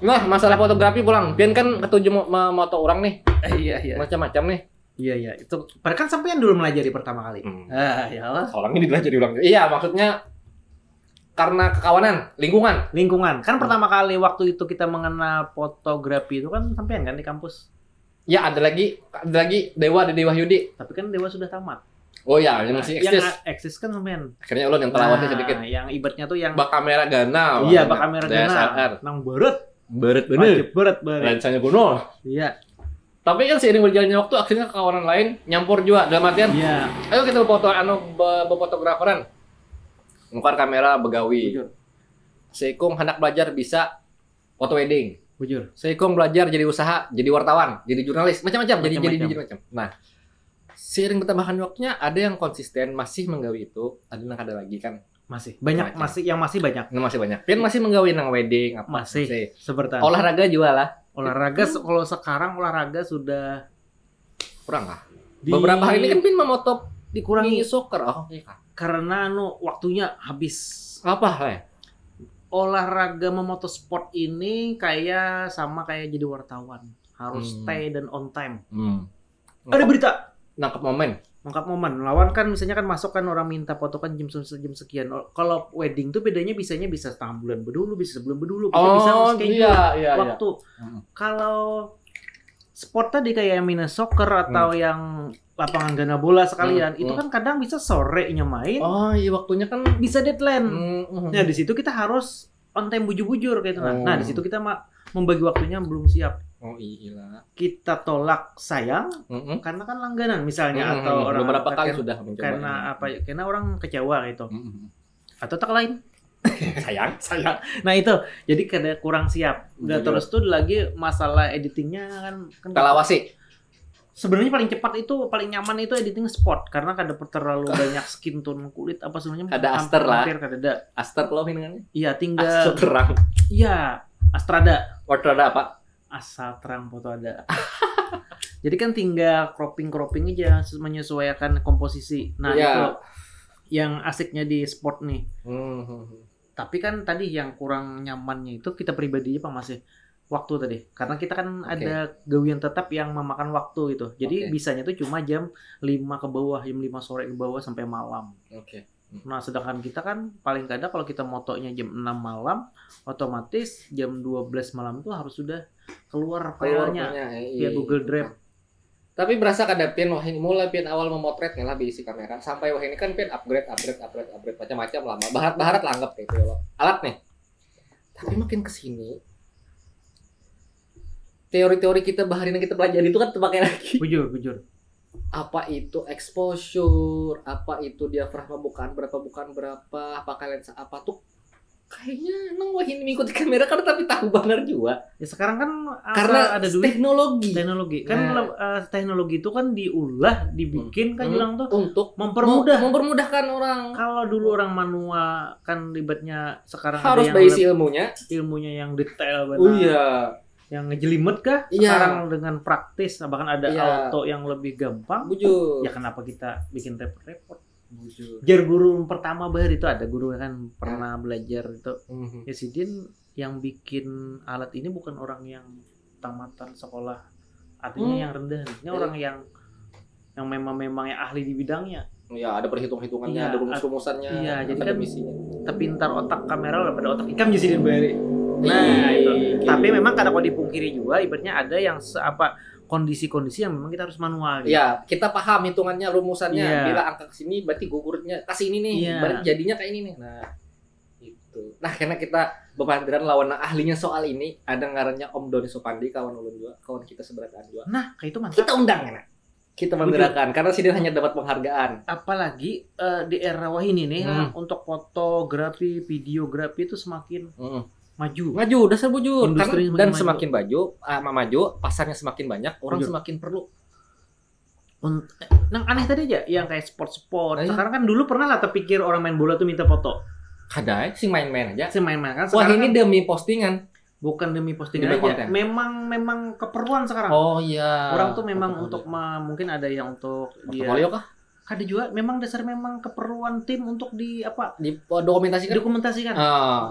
Nah, masalah fotografi pulang. Pian kan ketujuh moto orang nih. Iya. Macam-macam nih. Iya. Itu padahal kan sampean dulu melajari pertama kali. Ya Allah. Orang ini dilajari ulang. Iya, maksudnya karena kekawanan, lingkungan. Kan pertama kali waktu itu kita mengenal fotografi itu kan sampean kan di kampus. Ya, ada lagi Dewa Yudi. Tapi kan Dewa sudah tamat. Oh ya, yang masih eksis. Yang eksis kan sampean. Akhirnya ulun yang pelawatnya sedikit. Yang ibaratnya tuh yang bak kamera Gana. Iya, bak kamera Gana. Nang berat bener. Berat. Lensanya kuno. Iya. Tapi kan seiring berjalannya waktu akhirnya kawanan lain nyampur juga dalam artian. Iya. Ayo kita berfotograferan. Nukar kamera begawi. Bujur. Seikung hendak belajar bisa foto wedding. Bujur. Seikung belajar jadi usaha, jadi wartawan, jadi jurnalis, macam-macam. Jadi macam. Nah, seiring bertambahan waktunya ada yang konsisten masih menggawi itu, ada yang ada lagi kan. Masih banyak. Masih banyak. Pian masih menggawi nang wedding apa. Masih. Seperti olahraga juga lah. Olahraga kalau sekarang olahraga sudah kurang lah. Beberapa hari ini kan Pian memoto dikurangi soccer. Oh, iya. Karena waktunya habis. Apa lah? Olahraga memotosport ini kayak jadi wartawan, harus stay dan on time. Ada berita nangkap momen. Lawan kan misalnya kan masuk kan orang minta foto kan jam sekian. Kalau wedding tuh bedanya bisa setengah bulan berdulu, bisa sebulan berdulu. Kita bisa schedule waktu. Kalau sport tadi kayak minus soccer atau yang lapangan gana bola sekalian, itu kan kadang bisa sorenya main. Oh iya, waktunya kan bisa deadline. Nah di situ kita harus on time bujur-bujur kayak itu. Nah di situ kita membagi waktunya belum siap. Oh iya. Kita tolak sayang karena kan langganan misalnya atau orang beberapa kali sudah mencoba. Karena karena orang kecewa gitu. Atau tak lain. sayang. Nah itu jadi kada kurang siap. Udah terus tuh lagi masalah editingnya kan kalawasi. Sebenarnya paling cepat itu paling nyaman itu editing spot karena kada terlalu banyak skin tone kulit apa sebenarnya. Ada aster lah. Kada. Aster lo hingannya? Iya tinggal. Aster terang. Iya Astrada. Astrada apa? Asal terang foto ada. Jadi kan tinggal cropping aja menyesuaikan komposisi. Nah itu yang asiknya di sport nih. Tapi kan tadi yang kurang nyamannya itu kita pribadi Pak masih waktu tadi. Karena kita kan ada gawian tetap yang memakan waktu itu. Jadi bisanya tuh cuma jam 5 ke bawah, jam 5 sore ke bawah sampai malam. Nah, sedangkan kita kan paling kadang kalau kita motonya jam 6 malam, otomatis jam 12 malam tuh harus sudah keluar filenya via Google Drive. Tapi berasa kada Pian mulai Pian awal memotret lah diisi kamera sampai ini kan Pian upgrade macam-macam lama. Baharat lah anggap kayak gitu alat nih. Tapi makin kesini teori-teori kita bahari yang kita pelajari itu kan terpakai lagi. Bujur. Apa itu exposure, apa itu diafragma bukan berapa, pakai lensa apa tuh kayaknya nang wah ini mengikuti kamera kan tapi tahu benar juga. Ya sekarang kan karena ada duit teknologi kan teknologi itu kan diulah dibikin kan bilang tuh untuk mempermudahkan orang. Kalau dulu orang manual kan ribetnya, sekarang harus ada yang ilmunya yang detail banget. Oh iya. Yang ngejelimet kah? Sekarang dengan praktis bahkan ada auto yang lebih gampang. Bujur. Ya kenapa kita bikin repot-repot? Jar guru pertama bahar itu ada guru kan pernah belajar itu. Ya Sidin yang bikin alat ini bukan orang yang tamatan sekolah, artinya yang rendah. Ini orang yang memang yang ahli di bidangnya. Ya ada perhitung-hitungannya, ada rumus-rumusannya. Iya, jadi kan terpintar otak kamera daripada otak ikam Sidin bahari. Nah itu. Tapi memang kadang kalau dipungkiri juga, ibaratnya ada yang kondisi-kondisi yang memang kita harus manual. Gitu. Ya, kita paham hitungannya, rumusannya. Bila angka kesini, berarti gugurnya kasih ini nih. Berarti jadinya kayak ini nih. Nah, itu. Nah, karena kita bebandiran lawan ahlinya soal ini, ada ngarannya Om Doni Supandi, kawan ulun juga, kawan kita seberataan juga. Nah, kayak itu mantap. Kita undang ya, kita bandirakan karena Sidin hanya dapat penghargaan. Apalagi di era wah ini nih, untuk fotografi, videografi itu semakin maju dasar bujur dan semakin maju pasarnya semakin banyak, orang semakin perlu. Nang aneh tadi aja yang kayak sport sekarang kan dulu pernah lah terpikir orang main bola tuh minta foto, kadang sing main-main aja kan. Wah ini demi postingan, bukan demi postingan aja, memang keperluan sekarang. Oh iya, orang tuh memang untuk mungkin ada yang untuk portfolio kah? Ada juga memang dasar memang keperluan tim untuk dokumentasikan.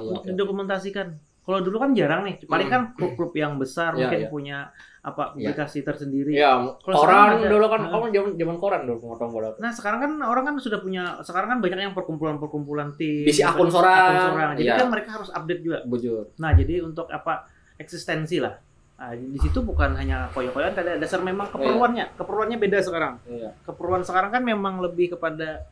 Untuk didokumentasikan. Kalau dulu kan jarang nih, paling kan klub-klub yang besar mungkin punya aplikasi tersendiri. Iya, koran dulu kan, zaman koran dulu ngotong bola. Nah, sekarang kan orang kan sudah punya, sekarang kan banyak yang perkumpulan tim. Bisi akun sorang. Jadi kan mereka harus update juga. Bujur. Nah, jadi untuk eksistensi lah. Nah, di situ bukan hanya koyo-koyoan, ada dasar memang keperluannya beda sekarang. Keperluan sekarang kan memang lebih kepada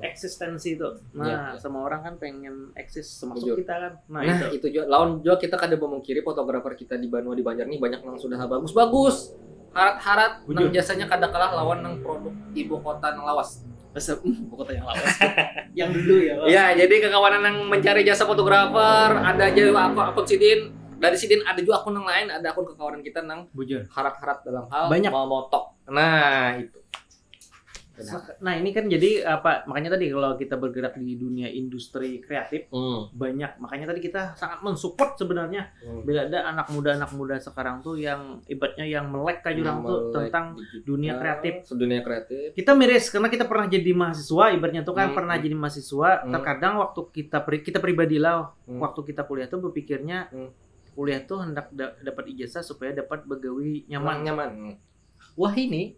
eksistensi itu. Nah, semua orang kan pengen eksis termasuk kita kan. Nah itu juga lawan juga kita kada memungkiri fotografer kita di Banua di Banjar nih banyak yang sudah bagus-bagus. Harat nang jasanya kada kalah lawan nang produk ibu kota nang lawas. Ibu kota yang lawas. Yang dulu ya. Ya, jadi kekawanan yang mencari jasa fotografer, ada aja akun Sidin. Dari Sidin ada juga akun yang lain, ada akun kekawanan kita nang harat dalam hal banyak mau moto. Nah, itu. Nah ini kan jadi makanya tadi kalau kita bergerak di dunia industri kreatif banyak, makanya tadi kita sangat mensupport sebenarnya bila ada anak muda sekarang tuh yang ibaratnya yang melek kajurang tuh tentang dunia kreatif. Kita miris karena kita pernah jadi mahasiswa, ibaratnya tuh kan pernah jadi mahasiswa. Terkadang waktu kita pribadi lah, waktu kita kuliah tuh berpikirnya kuliah tuh hendak dapat ijazah supaya dapat begawi nyaman. Wah ini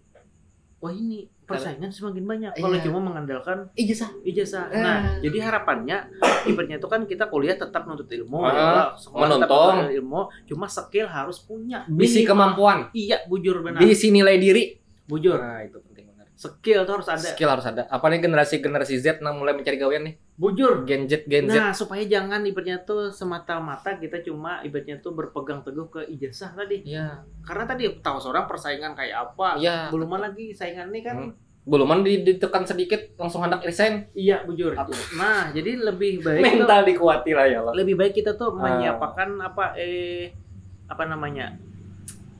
persaingan semakin banyak kalau cuma mengandalkan ijazah. Nah, jadi harapannya ibaratnya itu kan kita kuliah tetap menuntut ilmu, menuntut ilmu, cuma skill harus punya. Bisi kemampuan. Iya, bujur benar. Bisi nilai diri. Bujur. Nah, itu penting benar. Skill tuh harus ada. Apa nih generasi Z yang mulai mencari gawean nih? Bujur. Gen Z. Nah, supaya jangan ibaratnya tuh semata-mata kita cuma ibaratnya tuh berpegang teguh ke ijazah tadi. Iya. Karena tadi tahu seorang persaingan kayak apa. Iya. Belum lagi saingan ini kan belum ditekan sedikit langsung hendak resign. Iya, bujur. Nah, jadi lebih baik mental dikuati lah ya. Lebih baik kita tuh menyiapkan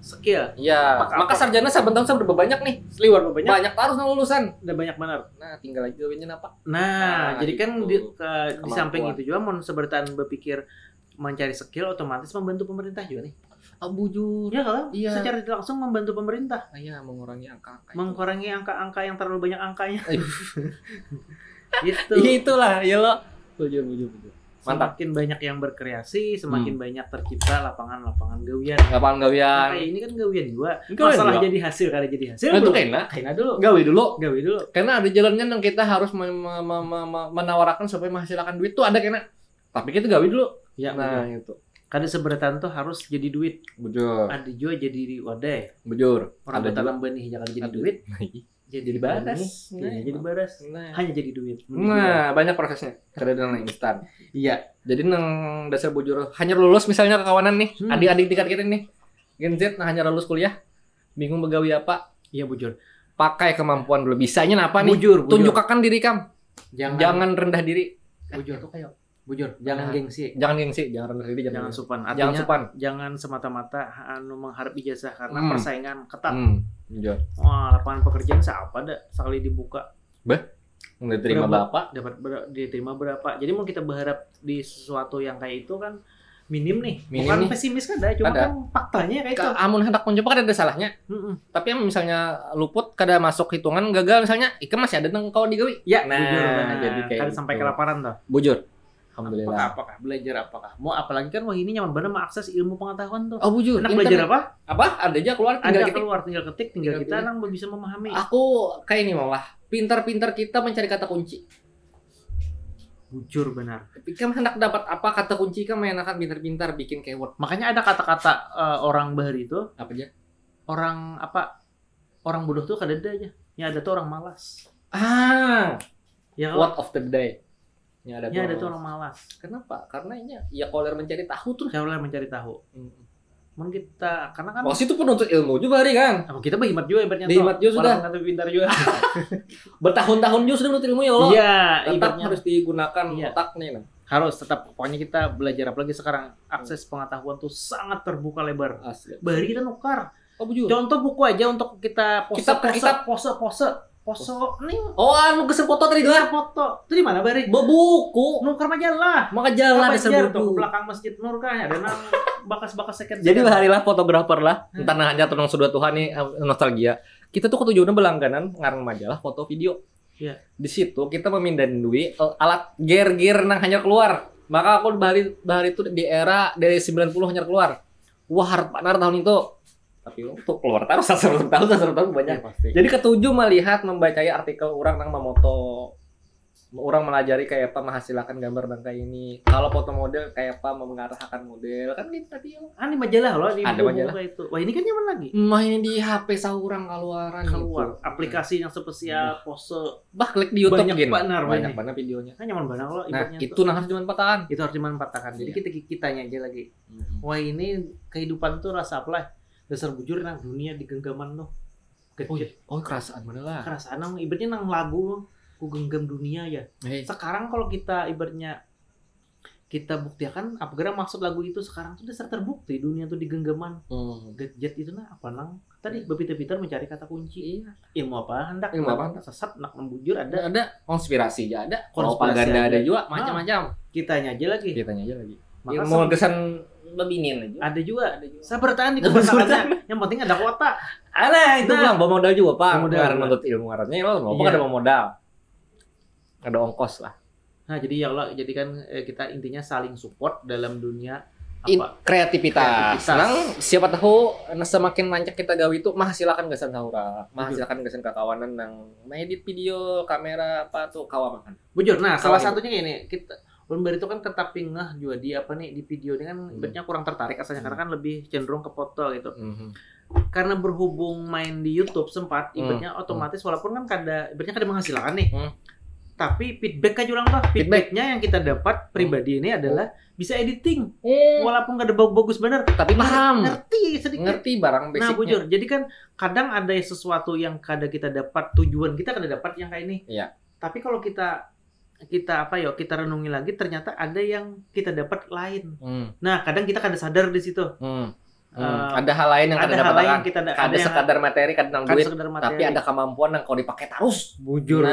skill. Iya. Maka sarjana saben tahun berapa banyak nih? Seliwar banyak. Banyak harus lulusan. Udah banyak benar. Nah, tinggal lagi gawenya apa? Nah, jadi kan di samping itu juga mau sebertan berpikir mencari skill otomatis membantu pemerintah juga nih. Bujur. Ya kalau secara tidak langsung membantu pemerintah. Iya, mengurangi angka-angka. Mengurangi angka-angka yang terlalu banyak angkanya. Gitu. Itulah, ya lo. Bujur. Mantap. Semakin banyak yang berkreasi, semakin banyak tercipta lapangan-lapangan gawian. Kayak ini kan gawian juga. Masalah jadi hasil kada jadi hasil. Itu kena dulu. Gawi dulu. Karena ada jalannya yang kita harus menawarkan supaya menghasilkan duit tuh ada kena. Tapi kita gawi dulu. Ya, nah itu. Kada seberatan tuh harus jadi duit. Bujur. Ada juga jadi wadai. Bujur. Orang tanam benih jangan jadi duit. Jadi baras. Jadi baras. Hanya jadi duit. Nah, banyak prosesnya. Kada ada yang instan. Iya. Jadi nang dasar bujur hanya lulus misalnya kekawanan nih, adik-adik tingkat kita nih. Gen Z hanya lulus kuliah, bingung begawi apa? Iya, bujur. Pakai kemampuan dulu. Bisanya apa nih? Bujur. Tunjukkan diri kamu. Jangan rendah diri. Bujur tuh kayak Bujur, jangan gengsi. Jangan gengsi, jangan rendah diri, jangan supan. Artinya, jangan supan. Jangan semata-mata mengharap ijazah karena persaingan ketat. Bujur. Wah, lapangan pekerjaan siapa dah sekali dibuka. Nggak diterima berapa? Dapat diterima berapa. Jadi mau kita berharap di sesuatu yang kayak itu kan minim nih. Bukan pesimis kan cuma kan faktanya kayak itu. Amun hendak mencoba kan ada salahnya. Tapi yang misalnya luput kada masuk hitungan gagal misalnya, ikan masih ada nang kawan digawi. Ya, bujur. Jadi kayak kan sampai kelaparan tuh. Bujur. Alhamdulillah. Apakah belajar apakah? Mau apalagi kan wah ini nyaman banget mengakses ilmu pengetahuan tuh. Oh bujur. Enak belajar apa? Ada aja keluar tinggal ketik, tinggal kita nang bisa memahami. Aku kayak ini malah pintar-pintar kita mencari kata kunci. Bujur benar. Kan hendak dapat apa kata kunci kan menakan pintar-pintar bikin keyword. Makanya ada kata-kata orang bahari itu apa aja? Orang bodoh tuh kadang aja. Ya ada tuh orang malas. Ya what of the day. Ya ada tuh orang malas. Kenapa? Karena ini ya koler mencari tahu tuh. Koler mencari tahu. Mun kita karena kan itu penuntut ilmu juga hari kan. Kita berhimat juga ibaratnya. Berhimat juga sudah. Orang pintar juga. Bertahun-tahun juga sudah menuntut ilmu ya Allah. Iya, tetap harus digunakan otaknya. Harus tetap pokoknya kita belajar apalagi sekarang akses pengetahuan tuh sangat terbuka lebar. Bahari kita nukar. Contoh buku aja untuk kita pose nih. Geser foto tadi lah. Foto. Itu di mana, Bari? Buku. Nukar majalah. Majalah geser tuh belakang Masjid Nur kan ada nang bakas-bakas second. Jadi harilah fotografer lah. Entar hanya tenang sudah Tuhan nih nostalgia. Kita tuh ketujuannya berlangganan ngarang majalah foto video. Iya. Di situ kita memindahin duit alat gear nang hanya keluar. Maka aku bahari itu di era dari 90 hanya keluar. Wah, harap panar tahun itu. Tapi untuk keluar tahun 1 tahun banyak. Ya, jadi ketujuh melihat membacai artikel orang nang memoto, orang melajari kayak apa menghasilkan gambar dan kayak ini. Kalau foto model kayak apa mengarahkan model kan gitu tadi. Di majalah loh di ada majalah itu. Wah ini kan nyaman lagi. Main di HP saurang keluar gitu. Aplikasi yang spesial pose. Klik di YouTube banyak banget videonya. Kan nyaman banget loh. Nah itu harus dimanfaatkan. Itu harus dimanfaatkan. Jadi kitanya aja lagi. Wah ini kehidupan tuh rasa apa lah? Dasar bujur nang dunia di genggaman tuh. Kerasaan mana lah. Kerasaan nang ibaratnya nang lagu ku genggam dunia ya. Sekarang kalau kita ibaratnya kita buktikan apa maksud lagu itu sekarang tuh dasar terbukti dunia tuh di genggaman. Gadget itu apa nang tadi berpintar-pintar mencari kata kunci. Ilmu apa hendak sesat nak membujur ada konspirasi aja ada. Propaganda ada juga macam-macam. Kitanya aja lagi. Ilmu kesan babinin aja. Ada juga. Saya bertahan di kebersamaan. Yang penting ada kuota. Itu bilang bawa modal juga, Pak. Karena menuntut ilmu ngarannya lo mau ada modal. Ada ongkos lah. Nah, jadi ya Allah, jadi kan kita intinya saling support dalam dunia kreativitas. Sekarang siapa tahu semakin lancar kita gawe itu menghasilkan gasan saura, menghasilkan gasan kekawanan yang ngedit video, kamera apa tuh kawaman. Bujur. Nah, salah satunya ini kita Bari itu kan ketaping juga di di video ini kan ibaratnya kurang tertarik asalnya karena kan lebih cenderung ke foto gitu. Karena berhubung main di YouTube sempat ibaratnya otomatis walaupun kan ibaratnya kada menghasilkan nih. Tapi feedback aja orang tuh. Feedbacknya yang kita dapat pribadi ini adalah bisa editing. Walaupun kada bagus bener, tapi paham. Ngerti sedikit. Ngerti barang basicnya. Nah, bujur. Jadi kan kadang ada sesuatu yang kada kita dapat, tujuan kita kada dapat yang kayak ini. Iya. Tapi kalau kita kita renungi lagi ternyata ada yang kita dapat lain. Nah, kadang kita kada sadar di situ. Ada hal lain yang ada hal lain yang kita ada sekadar materi, kadang duit, tapi ada kemampuan yang kalau dipakai terus bujur.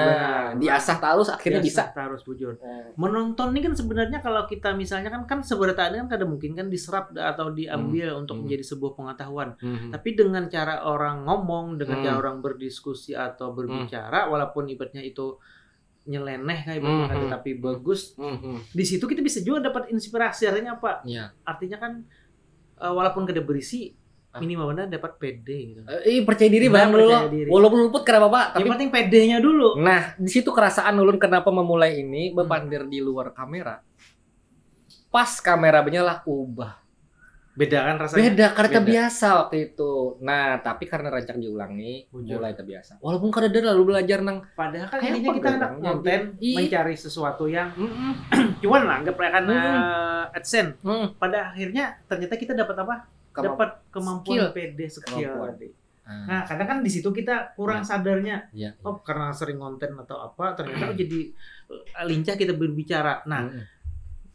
Diasah terus akhirnya bisa terus bujur. Menonton ini kan sebenarnya kalau kita misalnya kan sebenarnya kan kada mungkin kan diserap atau diambil untuk menjadi sebuah pengetahuan. Tapi dengan cara orang ngomong, dengan cara orang berdiskusi atau berbicara walaupun ibaratnya itu nyeleneh kayak gitu tapi bagus. Di situ kita bisa juga dapat inspirasi artinya apa? Artinya kan walaupun kada berisi minimal benar dapat PD gitu. Percaya diri bang dulu. Walaupun luput kenapa Pak? Tapi yang penting PD-nya dulu. Nah, di situ kerasaan ulun kenapa memulai ini bepandir di luar kamera. Pas kamera menyala ubah. Beda kan rasanya? Beda karena terbiasa waktu itu. Nah, tapi karena rancang diulangi, mulai terbiasa. Walaupun kada lalu belajar nang. Padahal kan intinya kita hendak konten mencari sesuatu yang cuman lah anggap kan AdSense. Pada akhirnya ternyata kita dapat apa? Dapat kemampuan PD skill. Nah, kadang kan di situ kita kurang sadarnya. Karena sering konten atau apa, ternyata jadi lincah kita berbicara. Nah,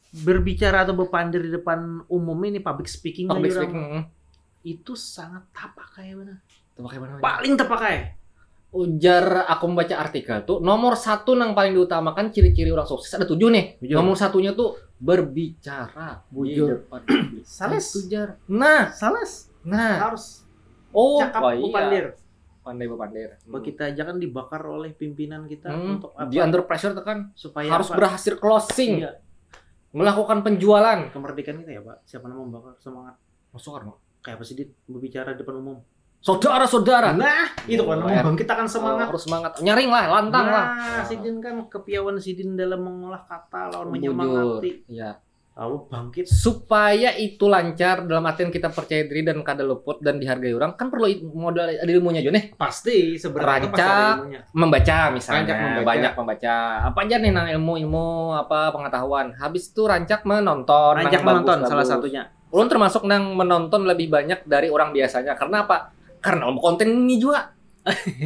berbicara atau berpandir di depan umum ini public speaking, itu sangat tapakai benar. Tapakai benar. Paling tapakai. Ujar aku membaca artikel tuh nomor 1 yang paling diutamakan ciri-ciri orang sukses ada 7 nih. Bujur. Nomor 1-nya tuh berbicara. Bujur. Sales. Ujar. Nah, sales. Nah, harus cakap berpandir. Pandai berpandir. Kita jangan dibakar oleh pimpinan kita untuk apa? Di under pressure tekan supaya harus berhasil closing. Iya. Melakukan penjualan. Kemerdekaan kita ya, Pak. Siapa nama membakar semangat? Soekarno. Kayak presiden berbicara depan umum. Saudara-saudara. Nah, itu kan membangkitkan semangat. Harus semangat. Nyaring lah, lantang lah. Sidin kan kepiawaian Sidin dalam mengolah kata lawan menyemangati. Iya. Lalu bangkit supaya itu lancar dalam artian kita percaya diri dan kada luput dan dihargai orang kan perlu modal ilmunya juga nih. Pasti sebenarnya rancak membaca misalnya. Banyak membaca. Apa aja nih nang ilmu apa pengetahuan. Habis itu rancak menonton. Rancak menonton salah satunya. Ulun termasuk nang menonton lebih banyak dari orang biasanya. Karena apa? Karena konten ini juga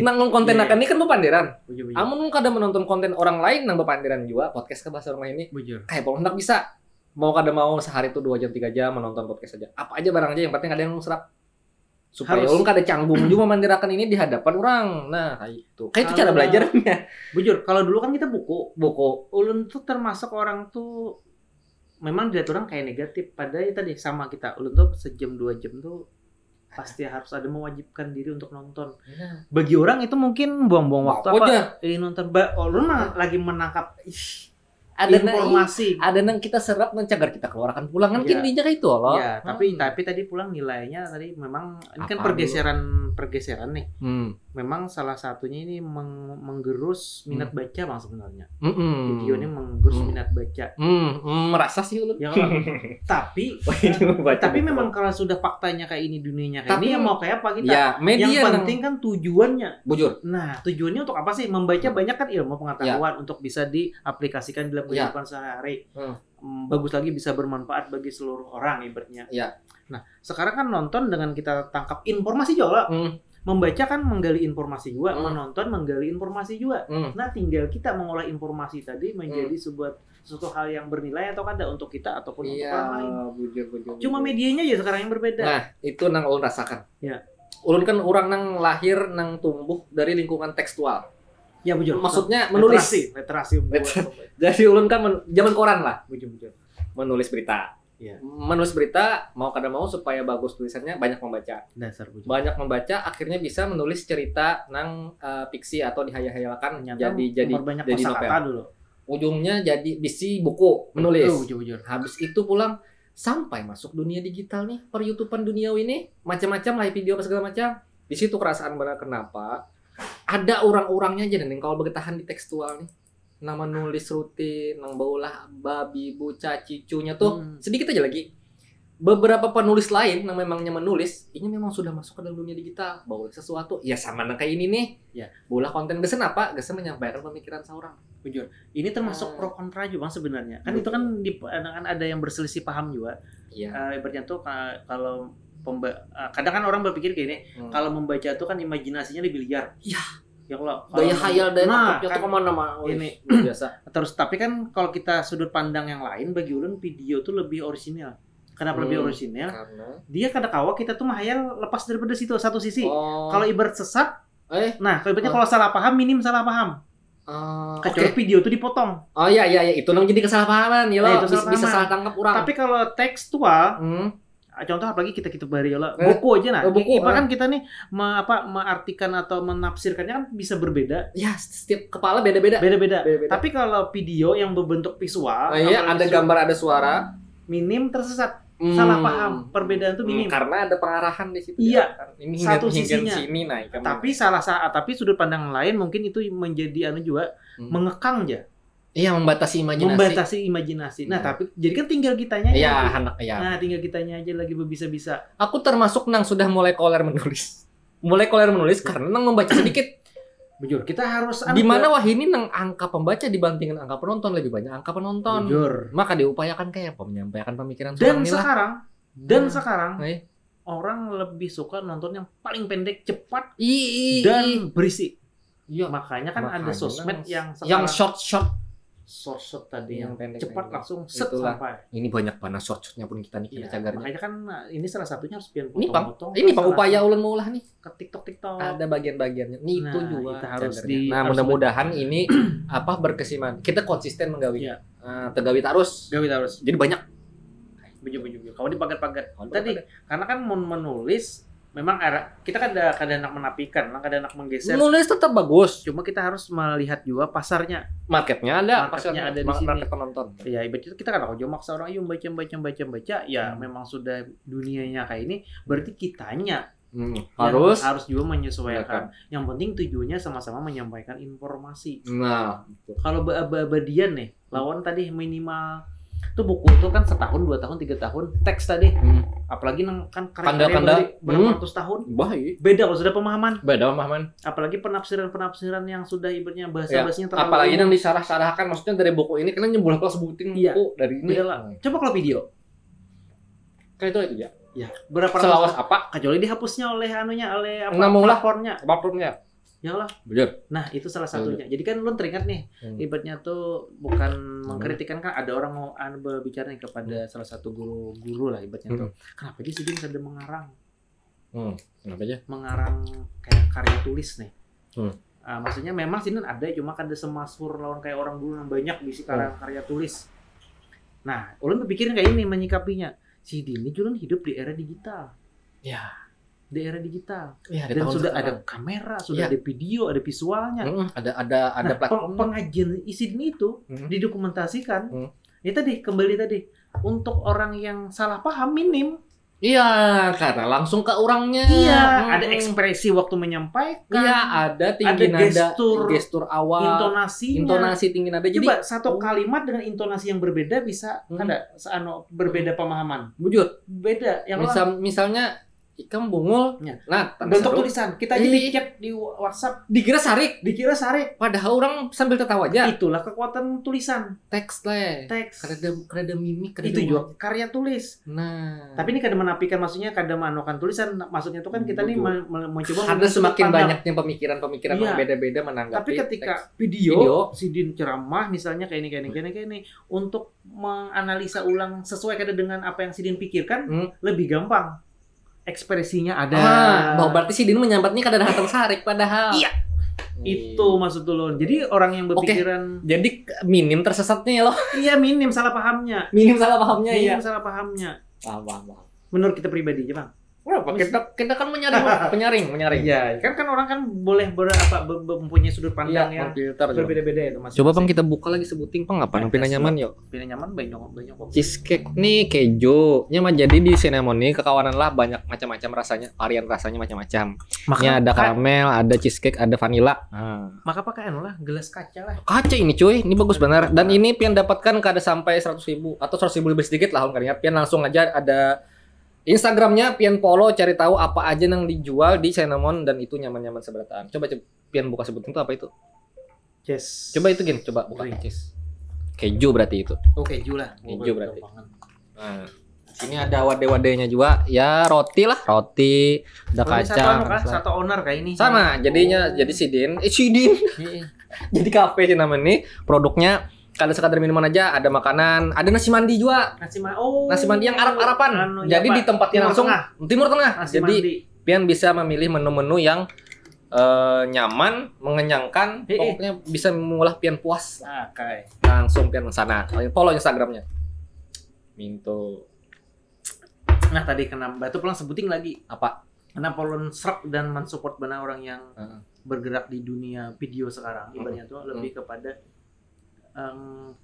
nang konten akan ini kan bepandiran. Amun kada menonton konten orang lain nang bepandiran juga podcast ke bahasa orang lain ini. Kayak pokoknya ndak bisa. Mau kada mau sehari itu 2 jam 3 jam menonton podcast saja. Apa aja barang aja yang penting ada yang serap. Supaya ulun kada canggung juga memandirakan ini di hadapan orang. Nah, kayak itu. Kayak itu cara belajarnya. Bujur, kalau dulu kan kita buku. Ulun tuh termasuk orang tuh memang dilihat orang kayak negatif. Padahal tadi sama kita. Ulun tuh sejam 2 jam tuh pasti harus ada mewajibkan diri untuk nonton. Bagi orang itu mungkin buang-buang waktu apa? Nonton. Ulun lagi menangkap ada informasi, ada nang kita serap nang cagar kita keluarkan pulang kan kini kayak itu loh. Ya, tapi tadi pulang nilainya tadi memang ini kan pergeseran nih. Memang salah satunya ini menggerus minat baca bang sebenarnya. Video ini menggerus minat baca. Merasa sih lu. Ya, tapi memang kalau sudah faktanya kayak ini dunianya kayak ini ya mau kayak apa kita? Ya, yang penting kan tujuannya. Bujur. Nah, tujuannya untuk apa sih? Membaca banyak kan ilmu pengetahuan untuk bisa diaplikasikan dalam kehidupan sehari-hari. Bagus lagi bisa bermanfaat bagi seluruh orang ibaratnya. Nah, sekarang kan nonton dengan kita tangkap informasi juga. Membaca kan menggali informasi juga, menonton menggali informasi juga. Nah, tinggal kita mengolah informasi tadi menjadi suatu hal yang bernilai atau kada untuk kita ataupun untuk orang lain. Bujur. Cuma medianya aja sekarang yang berbeda. Nah, itu nang ulun rasakan. Ya. Ulun kan orang nang lahir nang tumbuh dari lingkungan tekstual. Ya bujur. Maksudnya menulis. Literasi. Jadi ulun kan zaman koran lah. Bujur. Menulis berita. Ya. Menulis berita mau kada mau supaya bagus tulisannya banyak membaca. Dasar bujur. Banyak membaca akhirnya bisa menulis cerita nang fiksi atau dihayal-hayalkan jadi novel. Dulu. Ujungnya jadi bisi buku menulis. Bujur. Habis itu pulang sampai masuk dunia digital nih, per-YouTubean duniawi ini macam-macam live video segala macam. Di situ kerasaan benar kenapa ada orang-orangnya aja nih kalau bertahan di tekstual nih. Nama nulis rutin, nang baulah babi, buca, cicunya tuh sedikit aja lagi. Beberapa penulis lain yang memangnya menulis, ini memang sudah masuk ke dalam dunia digital, baulah sesuatu. Ya sama nang kayak ini nih. Ya, baulah konten gesen apa? Gesen menyampaikan pemikiran seorang. Bujur. Ini termasuk pro kontra juga sebenarnya. Kan itu kan ada yang berselisih paham juga. Iya. Ibaratnya tuh kalau kadang kan orang berpikir gini, kalau membaca itu kan imajinasinya lebih liar. Iya. Ya kalau daya khayal dan otaknya tuh kemana-mana. Ini biasa. Terus tapi kan kalau kita sudut pandang yang lain, bagi ulun video tuh lebih orisinal. Kenapa lebih orisinal? Karena dia kadang-kala kita tuh mahayal lepas daripada situ satu sisi. Kalau ibarat sesat, nah kalau ibaratnya kalau salah paham minim salah paham. Kecuali video itu dipotong. Oh iya itu nang jadi kesalahpahaman ya lo. Bisa salah tangkap orang. Tapi kalau tekstual, contoh apalagi kita bari ya lo. Buku aja nah. Bahkan kita nih mengartikan atau menafsirkannya kan bisa berbeda. Ya, setiap kepala beda-beda. Tapi kalau video yang berbentuk visual, ada gambar, ada suara, minim tersesat. Salah paham, perbedaan itu minim. Karena ada pengarahan di situ. Iya. Ini satu sisinya. Sini naik. Tapi tapi sudut pandang lain mungkin itu menjadi juga mengekang aja. Iya, membatasi imajinasi. Nah, tapi jadi kan tinggal kitanya. Nah, tinggal kitanya aja lagi bisa. Aku termasuk nang sudah mulai koler menulis. Karena nang membaca sedikit. Bujur, kita harus di mana wah ini nang angka pembaca dibandingkan angka penonton lebih banyak angka penonton. Bujur. Maka diupayakan kayak menyampaikan pemikiran dan sekarang orang lebih suka nonton yang paling pendek, cepat dan berisi. Iya. Makanya ada sosmed yang short short tadi yang pendek, cepat pendek. langsung set Itulah. sampai. Ini banyak banget short-shotnya pun kita nih kita cagarnya. Makanya kan ini salah satunya harus pian Ini potong-potong. Pang upaya ulun maulah nih. Ke TikTok. Ada bagian-bagiannya. Nih itu juga itu harus cagarnya. Nah, mudah-mudahan ini apa berkesinambungan. Kita konsisten menggawi. Iya. Tegawi terus. Gawi terus. Jadi banyak. Baju. Kalau dipagat-pagat. Tadi karena kan menulis memang kita kan ada anak menapikan, ada anak menggeser. Nulis tetap bagus. Cuma kita harus melihat juga pasarnya. Marketnya ada, pasarnya ada di sini. Market penonton. Ya, ibaratnya kita kan kalau maksa orang yuk baca. Ya, memang sudah dunianya kayak ini, berarti kitanya harus juga menyesuaikan. Yang penting tujuannya sama-sama menyampaikan informasi. Nah, kalau abadian nih, lawan tadi minimal itu buku itu kan setahun, 2 tahun, 3 tahun teks tadi. Apalagi kan karya berapa ratus tahun. Baik. Beda kalau sudah pemahaman. Apalagi penafsiran yang sudah ibaratnya bahasa-bahasanya terlalu. Apalagi yang disarah-sarahkan maksudnya dari buku ini karena nyebul kelas sebutin buku dari ini. Coba kalau video. Kayak itu ya. Ya, berapa selawas apa? Kecuali dihapusnya oleh platformnya. Ya lah. Bener. Nah, itu salah satunya. Jadi kan lu teringat nih, ibaratnya tuh bukan mengkritikan kan ada orang mau berbicara nih kepada salah satu guru lah ibaratnya tuh. Kenapa dia sedih ada mengarang? Kenapa aja? Mengarang kayak karya tulis nih. Maksudnya memang sini ada cuma kan ada semasur lawan kayak orang dulu yang banyak bisi karya tulis. Nah, ulun berpikirin kayak ini menyikapinya. Si Dini juga hidup di era digital. Ya. Di era digital. Ya, dan sudah ada kamera, sudah ada video, ada visualnya. Ada platform. Pengajian isi ini itu didokumentasikan. Ya kembali tadi untuk orang yang salah paham minim. Iya, karena langsung ke orangnya. Iya, ada ekspresi waktu menyampaikan. Iya, ada tinggi nada, gestur awal, intonasi tinggi nada. Jadi satu kalimat dengan intonasi yang berbeda bisa ada berbeda pemahaman. Bujur, beda. Yang misalnya ikan bungul. Nah, bentuk tulisan. Kita aja di chat di WhatsApp dikira sarik. Padahal orang sambil tertawa aja. Itulah kekuatan tulisan. Teks. Kada mimik, itu juga karya tulis. Nah, tapi ini kada menapikan maksudnya kada manokan tulisan. Maksudnya itu kan kita nih mencoba ada semakin banyaknya pemikiran yang beda-beda menanggapi. Tapi ketika video Sidin ceramah misalnya kayak ini untuk menganalisa ulang sesuai kada dengan apa yang Sidin pikirkan lebih gampang. Ekspresinya ada. Berarti si Din menyambatnya kada datang sarik padahal. Iya. Itu maksud dulu. Jadi orang yang berpikiran jadi minim tersesatnya ya loh. Iya, minim salah pahamnya. Salah pahamnya. Paham. Menurut kita pribadi aja, Bang. Kenapa? Kita kan menyaring. Iya, kan orang kan boleh mempunyai sudut pandang yang berbeda-beda itu Mas. Coba Bang kita buka lagi sebuting Bang apa pina nyaman yuk. Pina nyaman banyak. Cheesecake nih keju. Nya mah jadi di Cinnamon nih kekawanan lah banyak macam-macam rasanya, varian rasanya macam-macam. Nya ada karamel, ada cheesecake, ada vanilla. Maka pakai lah gelas kaca lah. Kaca ini cuy, ini bagus benar. Dan ini pian dapatkan kada sampai 100.000 atau 100.000 lebih sedikit lah kalian. Pian langsung aja ada Instagramnya pian follow cari tahu apa aja yang dijual di Cinnamon dan itu nyaman-nyaman seberataan. Coba pian buka sebutin itu apa itu? Cheese. Coba itu coba buka cheese. Keju berarti itu. Oh keju lah. Keju berarti. Nah, sini ada wade-wadenya juga. Ya roti lah, roti, ada kacang. Satu owner kayak ini. Sama, jadinya jadi Sidin. Jadi kafe Cinnamon ini produknya kada sekadar minuman aja, ada makanan, ada nasi mandi juga. Nasi mandi yang Arab-Araban. Jadi di tempatnya langsung Timur Tengah. Jadi pian bisa memilih menu-menu yang nyaman, mengenyangkan, pokoknya bisa mengolah pian puas. Langsung pian ke sana. Follow Instagramnya. Minto. Nah tadi kenapa itu pulang sebuting lagi apa? Kenapa ulun serap dan mensupport benar orang yang bergerak di dunia video sekarang. Ibaratnya tuh lebih kepada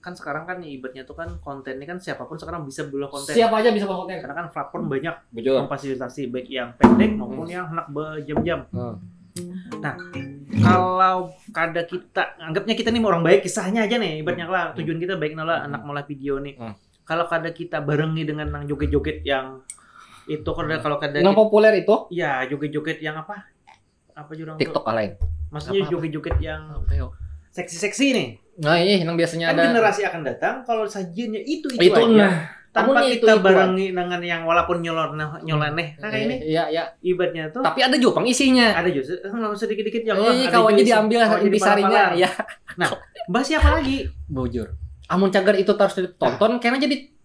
kan sekarang kan ibaratnya tuh kan kontennya kan siapapun sekarang bisa buat konten. Siapa aja bisa buat konten. Karena kan platform banyak memfasilitasi baik yang pendek maupun yang hendak berjam-jam. Nah, kalau kada kita anggapnya kita nih orang baik kisahnya aja nih ibaratnya lah tujuan kita baik nala anak malah video nih. Kalau kada kita barengi dengan yang joget-joget yang itu kalau kada yang populer itu? Ya, joget-joget yang apa? Apa jurang TikTok lain. Maksudnya joget-joget yang seksi-seksi nih. Nah, yang biasanya kan ada generasi akan datang kalau sajiannya itu aja. tanpa kita barengi dengan yang walaupun nyeleneh kayak ini. Iya. Ibaratnya tuh. Tapi ada juga pengisinya. Ada juga sedikit-dikit yang kawannya diambil intisarinya. Ya. Nah, bahas siapa lagi? Bujur. Amun cagar itu harus ditonton karena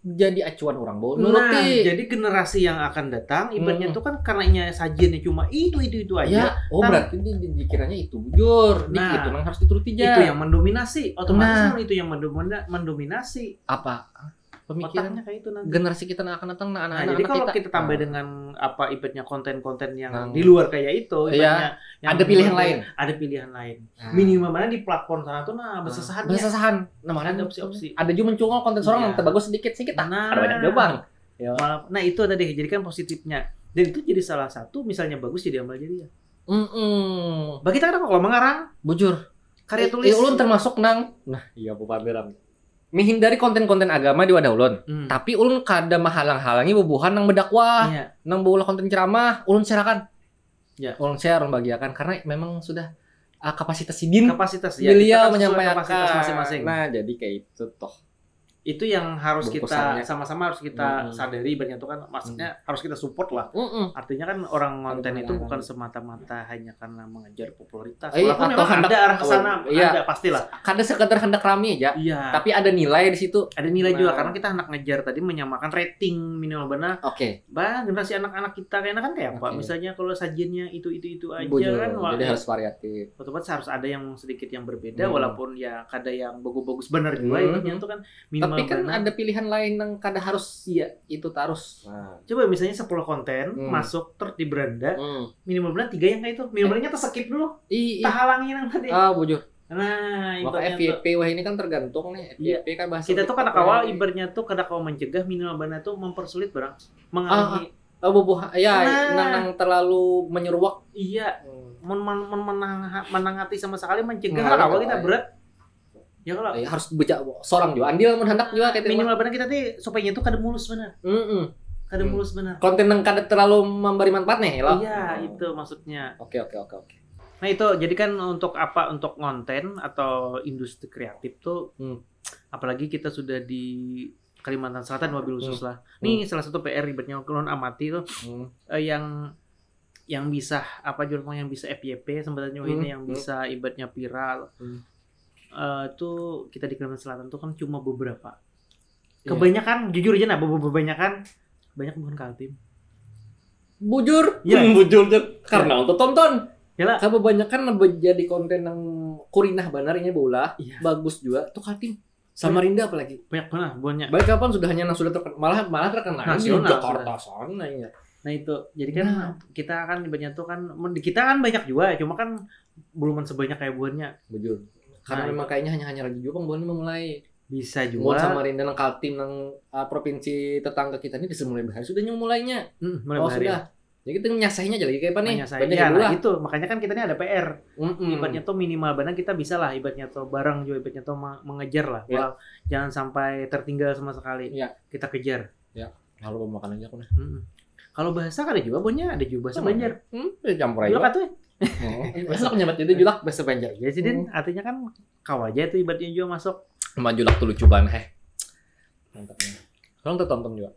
jadi acuan orang bawa nuruti. Jadi generasi yang akan datang ibaratnya itu kan karenanya sajiannya cuma itu aja. Ya, berarti dikiranya itu bujur. Itu yang harus dituruti aja. Itu yang mendominasi. Otomatis itu yang mendominasi. Apa? Pemikirannya kayak itu nanti. Generasi kita akan datang anak-anak jadi kalau kita tambah dengan ibaratnya konten-konten yang di luar kayak itu ibaratnya yang ada pilihan lain. Ada pilihan lain. Minimal mana di platform sana tuh bersasahan. Mana ada opsi-opsi. Ada juga mencungol konten seorang yang terbagus sedikit. Ada banyak jabang. Nah, itu ada deh. Jadi kan positifnya. Dan itu jadi salah satu misalnya bagus jadi amal jadiah. Bagi kita kan kalau mengarang bujur karya tulis ulun termasuk iya Bu Pameram. Menghindari konten-konten agama di wadah ulun. Tapi ulun kada menghalang-halangi bubuhan nang berdakwah, nang beulah konten ceramah, ulun share-akan. Ya, ulun share membagiakan karena memang sudah kapasitas sidin. Beliau menyampaikan kapasitas masing-masing. Nah, jadi kayak itu toh. Itu yang harus kita sama-sama harus kita sadari banyak itu kan maksudnya harus kita support lah. Artinya kan orang konten itu bukan semata-mata hanya karena mengejar popularitas. Walaupun atau ada arah ke sana, ada pastilah. Kada sekedar hendak rame aja. Iya. Tapi ada nilai di situ. Ada nilai juga karena kita hendak ngejar tadi menyamakan rating minimal benar. Oke. Generasi anak-anak kita kayaknya kan kayak apa? Misalnya kalau sajiannya itu aja kan. Jadi harus variatif. Otomatis harus ada yang sedikit yang berbeda walaupun ya kada yang bagus-bagus benar juga itu kan minimal. Tapi kan ada pilihan lain yang kada harus itu terus. Coba misalnya 10 konten masuk terus di beranda minimal benar 3 yang kayak itu. Minimalnya terskip dulu. Tahalangi nang tadi. Bujur. Nah, ibaratnya FYP ini kan tergantung nih. FYP kan bahasa kita tuh kada kawal ibaratnya tuh kada kawal mencegah minimal benar tuh mempersulit barang mengalami nang terlalu menyeruak. Iya. Menangati sama sekali mencegah kalau kita berat. Ya kalau harus baca seorang juga andil mun hendak juga kayak minimal benar kita teh supaya itu kada mulus benar. Kada mulus benar. Konten yang kada terlalu memberi manfaat nih loh. Iya, itu maksudnya. Oke. Nah, itu jadi kan untuk konten atau industri kreatif tuh apalagi kita sudah di Kalimantan Selatan wabil khusus lah. Nih salah satu PR ribetnya ulun amati tuh yang bisa yang bisa FYP sebenarnya ini yang bisa ibaratnya viral. Tuh kita di Kalimantan Selatan tuh kan cuma beberapa. Kebanyakan jujur aja banyak bukan Kaltim. Bujur karena untuk tonton. Yalah, kebanyakan jadi konten yang kurinah banarnya bola, bagus juga tuh Kaltim. Samarinda apalagi. Banyak. Baik kapan sudah terkenal malah terkenal di Jakarta sana ya. Nah itu, jadi kan kita kan banyak tuh kan kita kan banyak juga, cuma kan belum sebanyak kayak buahnya. Bujur. Karena memang kayaknya hanya lagi juga Bang memulai bisa juga Samarinda nang Kaltim nang provinsi tetangga kita ini bisa mulai bahas sudah mulainya. Sudah. Jadi kita nyasainnya aja lagi kayak apa nih? Itu makanya kan kita ini ada PR. Ibaratnya tuh minimal benar kita bisa lah ibaratnya tuh bareng juga ibaratnya tuh mengejar lah. Jangan sampai tertinggal sama sekali. Kita kejar. Ya. Kalau makan aja aku nih. Kalau bahasa kan ada juga ada juga bahasa Banjar. Campur aja. Bahasa penyebat itu julak bahasa Banjar. Ya sih Din, artinya kan kau aja itu ibaratnya juga masuk. Sama julak tuh lucu banget. Mantapnya. Tolong tonton juga.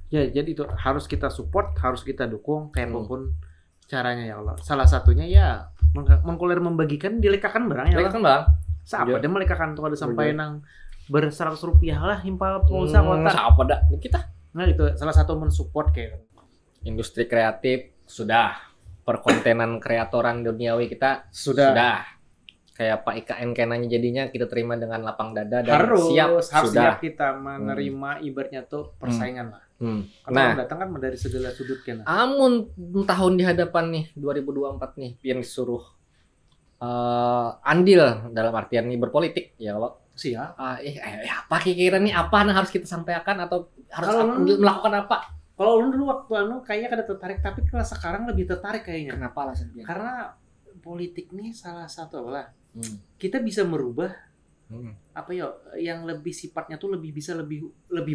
Ya, jadi itu harus kita support, harus kita dukung kayak apapun caranya ya Allah. Salah satunya ya mengkuler membagikan dilekakan barang ya Allah. Dilekakan bang. Siapa dia melekakan tuh ada sampai nang ber-100 lah himpal pulsa kota. Siapa dah kita? Nah itu salah satu mensupport kayak industri kreatif sudah, perkontenan kreatoran duniawi kita sudah. Kayak Pak IKN kenanya jadinya kita terima dengan lapang dada dan harus siap kita menerima ibaratnya tuh persaingan lah. Karena datang kan dari segala sudut kan. Amun tahun di hadapan nih 2024 nih yang disuruh andil dalam artian nih berpolitik ya kalau siap. Apa kira-kira nih apa yang harus kita sampaikan atau harus melakukan apa? Kalau dulu waktu kayaknya kada tertarik tapi kalau sekarang lebih tertarik kayaknya. Kenapa alasannya? Karena politik nih salah satu lah. Kita bisa merubah apa ya yang lebih sifatnya tuh lebih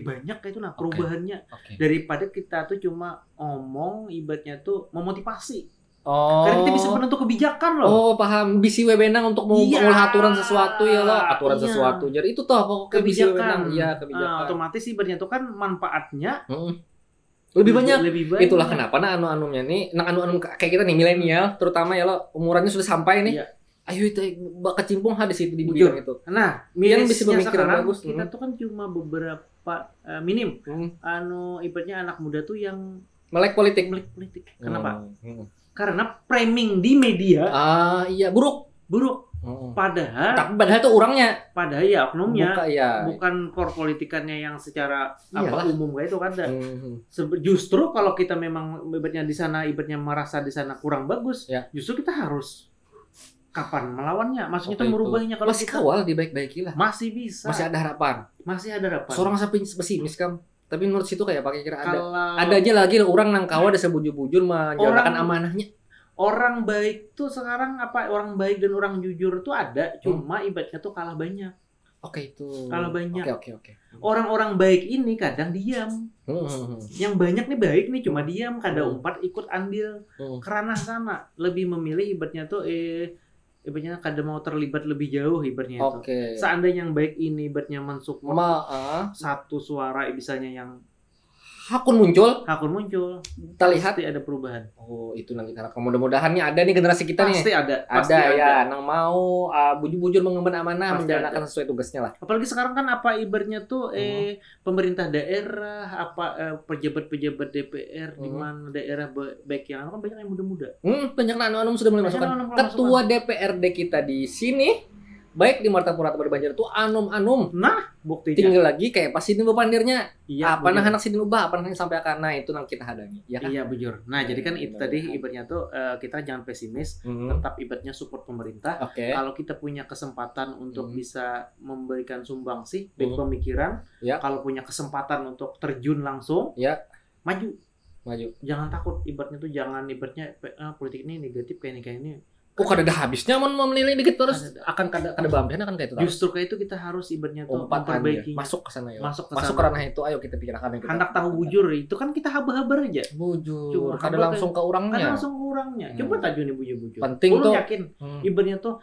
banyak kayak itu perubahannya daripada kita tuh cuma ngomong ibaratnya tuh memotivasi. Oh. Karena kita bisa menentu kebijakan loh. Oh, paham. Bisi wewenang untuk mengolah aturan sesuatu ya loh. Aturan sesuatu. Jadi itu toh pokok kebijakan. Iya, kebijakan. Otomatis ibaratnya itu kan manfaatnya lebih banyak. banyak. Itulah kenapa anu-anunya nih, anu-anu kayak kita nih milenial terutama ya lo umurannya sudah sampai nih. Iya. Ayo itu kecimpung di situ di bidang itu. Nah, yang bisa pemikiran bagus. Kita tuh kan cuma beberapa minim ibaratnya anak muda tuh yang melek politik. Kenapa? Karena framing di media iya buruk. Padahal itu orangnya. Padahal ya oknumnya. Ya. Bukan core politikannya yang secara umum kayak itu kan. Justru kalau kita memang ibaratnya di sana ibaratnya merasa di sana kurang bagus, justru kita harus kapan melawannya? Maksudnya itu merubahnya kalau masih kawal dibaik-baiki lah. Masih bisa. Masih ada harapan. Seorang pesimis kan. Tapi menurut situ kayak pakai kira ada aja lagi orang nang kawa ada sebujur-bujur menjalankan amanahnya. Orang baik tuh sekarang orang baik dan orang jujur tuh ada, cuma ibaratnya tuh kalah banyak. Oke itu. Kalah banyak. Oke. Orang-orang baik ini kadang diam. Yang banyak nih baik nih cuma diam, kadang umpat ikut andil kerana sana. Lebih memilih ibaratnya tuh ibaratnya kadang mau terlibat lebih jauh ibaratnya itu. Seandainya yang baik ini ibaratnya mensupport satu suara misalnya yang hakun muncul. Kita lihat ada perubahan. Oh, itu yang kita harapkan. Mudah-mudahan nih ada nih generasi kita nih. Pasti ada. Ya, nang mau bujur-bujur mengemban amanah menjalankan sesuai tugasnya lah. Apalagi sekarang kan ibaratnya tuh pemerintah daerah, pejabat-pejabat DPR di mana daerah baik yang kan banyak yang muda-muda. Banyak anu-anu sudah mulai masukkan. Ketua DPRD kita di sini baik di Martapura atau di Banjar itu anum-anum. Nah, buktinya. Tinggal lagi kayak pas Sidin Bandirnya. Iya, apa nah anak Sidin ubah, apa nah sampai akana itu yang kita hadangi. Ya kan? Iya, bujur. Nah, jadi kan itu tadi ibaratnya tuh kita jangan pesimis, tetap ibaratnya support pemerintah. Kalau kita punya kesempatan untuk bisa memberikan sumbangsih, baik pemikiran, kalau punya kesempatan untuk terjun langsung, maju. Jangan takut ibaratnya tuh ibaratnya politik ini negatif kayak ini. Kada ada habisnya mau menilai dikit terus akan kada bambian akan kayak itu. Justru kayak itu kita harus ibaratnya tuh memperbaiki. Masuk ke sana ya. Masuk ke ranah itu ayo kita pikirkan yang kita. Hendak tahu bujur itu kan kita haba-haba aja. Bujur. Kada langsung ke orangnya. Coba taju nih bujur-bujur. Penting tuh. Yakin ibaratnya tuh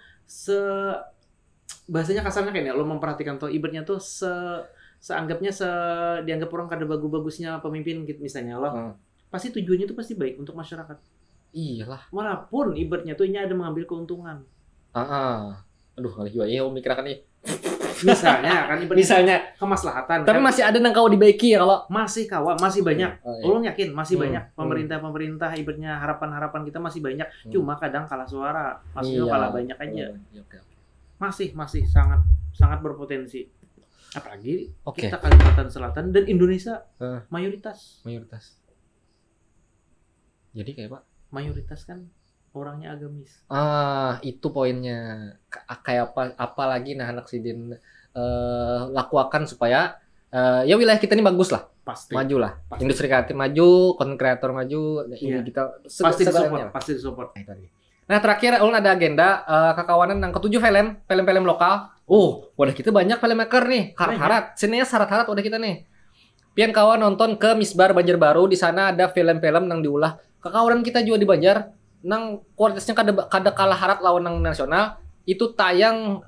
bahasanya kasarnya kayak lo memperhatikan tuh ibaratnya tuh seanggapnya dianggap orang kada bagus-bagusnya pemimpin gitu misalnya lo. Pasti tujuannya tuh pasti baik untuk masyarakat. Iyalah. Walaupun ibaratnya tuh ini ada mengambil keuntungan. Aduh, kali juga ya mikirkan nih. Misalnya kan misalnya kemaslahatan. Tapi kan? Masih ada nang kau dibaiki ya kalau masih banyak. Ulun yakin masih banyak pemerintah ibaratnya harapan-harapan kita masih banyak. Cuma kadang kalah suara. Maksudnya kalah banyak aja. Masih sangat berpotensi. Apalagi kita Kalimantan Selatan dan Indonesia mayoritas. Jadi kayak Pak mayoritas kan orangnya agamis. Itu poinnya. Kayak apa lagi anak Sidin lakukan supaya ya wilayah kita ini bagus lah. Pasti. Maju lah. Pasti. Industri kreatif maju, konten kreator maju, ini kita pasti disupport. Nah, terakhir ulun ada agenda kekawanan yang ketujuh film lokal. Wadah kita banyak filmmaker nih. Harat-harat. Sininya syarat-harat udah kita nih. Pian kawan nonton ke Misbar Banjarbaru, di sana ada film-film yang diulah kekawanan kita juga di Banjar nang kualitasnya kada kalah harat lawan nang nasional. Itu tayang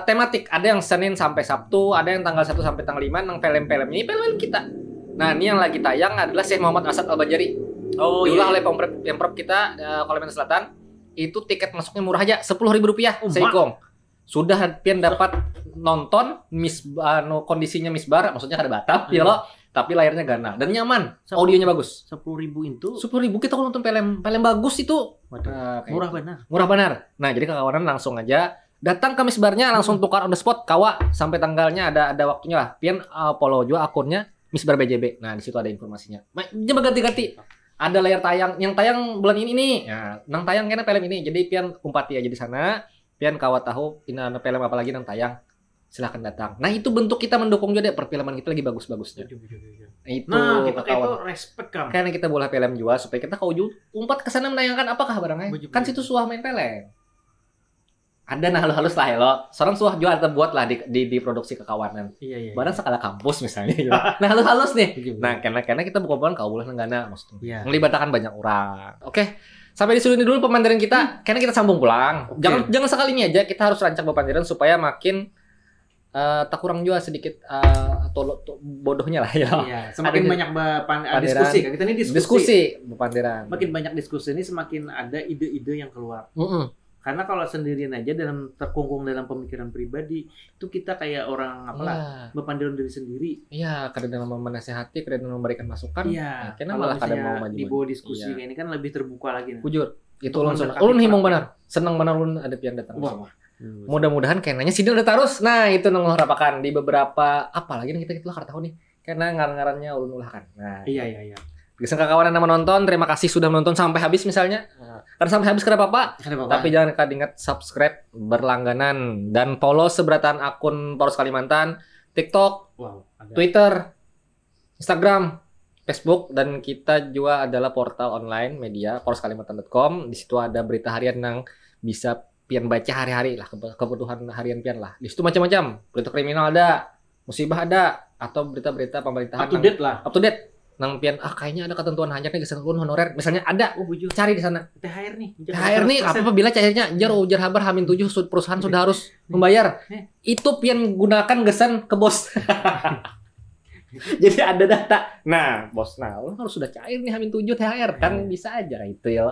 tematik, ada yang Senin sampai Sabtu, ada yang tanggal 1 sampai tanggal 5 nang film-film ini film kita. Nah, ini yang lagi tayang adalah Syekh Muhammad Asad Al-Banjari. Diulah oleh Pemprov kita Kalimantan Selatan. Itu tiket masuknya murah aja, Rp10.000 seikong. Sudah pian dapat nonton kondisinya Misbar, maksudnya kada batap ya lo. Tapi layarnya gana dan nyaman, audionya bagus. 10.000 itu. 10.000 kita kalau nonton film bagus itu. Murah benar. Nah, jadi kawan langsung aja datang ke Misbarnya, langsung tukar on the spot kawa sampai tanggalnya ada waktunya lah. Pian follow juga akunnya Misbar BJB. Nah, di situ ada informasinya. Jangan ganti-ganti. Ada layar tayang yang tayang bulan ini nih. Ya, nang tayang kena film ini. Jadi pian umpati aja di sana. Pian kawa tahu ini ada film apa lagi nang tayang. Silahkan datang. Nah, itu bentuk kita mendukung juga deh perfilman kita lagi bagus-bagusnya. Itu kita kawan. Itu respect kan. Karena kita bola film juga supaya kita kau umpat ke sana menayangkan apakah barangnya. Kan situ suah main film. Ada halus-halus lah ya lo. Seorang suah jual atau buat lah di produksi kekawanan. Iya. Barang sekala kampus misalnya. Nah, halus-halus nih. Nah, karena kita bukan kau boleh nenggana maksudnya. Melibatkan banyak orang. Oke. Sampai di sini dulu pemandiran kita, karena kita sambung pulang. Jangan sekalinya aja, kita harus rancang pemandiran supaya makin tak kurang juga sedikit atau bodohnya lah ya. Iya, semakin banyak diskusi kan. Kita ini diskusi pemandiran. Makin banyak diskusi ini semakin ada ide-ide yang keluar. Karena kalau sendirian aja terkungkung dalam pemikiran pribadi, itu kita kayak orang berpandiran diri sendiri. Iya, kadang dalam menasehati, kadang memberikan masukan. Iya. Karena malah kadang mau maju. Dibawa diskusi kayak ini kan lebih terbuka lagi. Jujur, itu ulun himong benar. Senang benar ulun ada pian datang semua. Mudah-mudahan kayaknya sidin udah terus. Nah, itu nang harapakan di beberapa apalagi kita lah tahu nih. Karena ngaran-ngarannya ulun ulahkan. Nah, iya. Bisa kawan yang menonton, terima kasih sudah menonton sampai habis misalnya. Karena sampai habis kenapa Pak? Tapi jangan ingat subscribe, berlangganan, dan follow seberatan akun Poros Kalimantan, TikTok, Twitter, Instagram, Facebook, dan kita juga adalah portal online media poroskalimantan.com. Di situ ada berita harian yang bisa pian baca hari-hari lah, kebutuhan harian pian lah. Di situ macam-macam, berita kriminal ada, musibah ada, atau berita-berita pemerintahan up to date. Nang pian kayaknya ada ketentuan hanyar nih geus honorer misalnya ada cari di sana THR nih apabila cairnya ujar habar Hamin 7 perusahaan sudah harus membayar itu pian gunakan gesan ke bos. Jadi ada data bos lu harus sudah cair nih Hamin 7 THR kan bisa aja itu ya.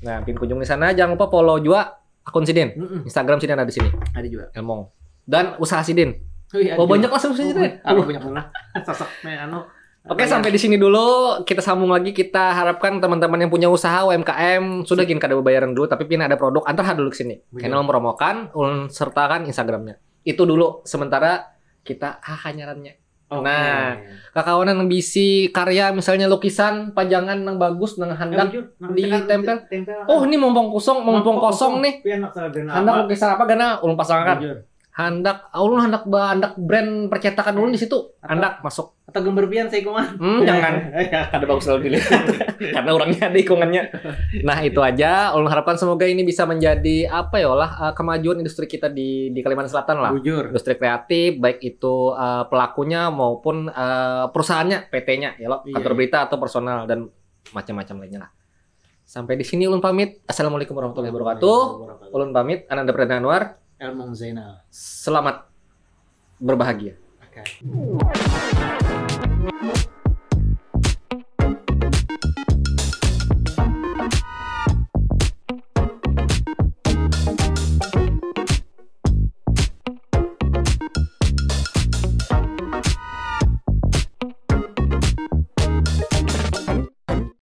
Nah pian kunjung di sana, jangan lupa follow juga akun Sidin. Instagram Sidin ada di sini, ada juga Elmong dan usaha Sidin. Banyak lah usaha Sidin. Banyak mana sosok Oke, sampai di sini dulu. Kita sambung lagi. Kita harapkan teman-teman yang punya usaha UMKM sudah gini kada bayaran dulu, tapi pina ada produk antar dulu ke sini. Karena mempromokan, sertakan Instagramnya. Itu dulu sementara kita hanyarannya. Nah, kakawanan yang bisi karya misalnya lukisan pajangan yang bagus nang handak ditempel. Oh, ini mumpung kosong nih. Handak lukisan apa gana ulun pasangkan. Handak brand percetakan ulun di situ. Handak masuk. Atau gambar pian saya ikungan. Jangan. Kada bagus selalu dilihat. Karena orangnya ada ikungannya. Nah, itu aja. Ulun harapkan semoga ini bisa menjadi kemajuan industri kita di Kalimantan Selatan lah. Bujur. Industri kreatif baik itu pelakunya maupun perusahaannya, PT-nya ya loh, kantor berita atau personal dan macam-macam lainnya lah. Sampai di sini ulun pamit. Assalamualaikum warahmatullahi wabarakatuh. Ulun pamit. Ananda Pradana Anwar. Elmong Zainal. Selamat berbahagia. Okay.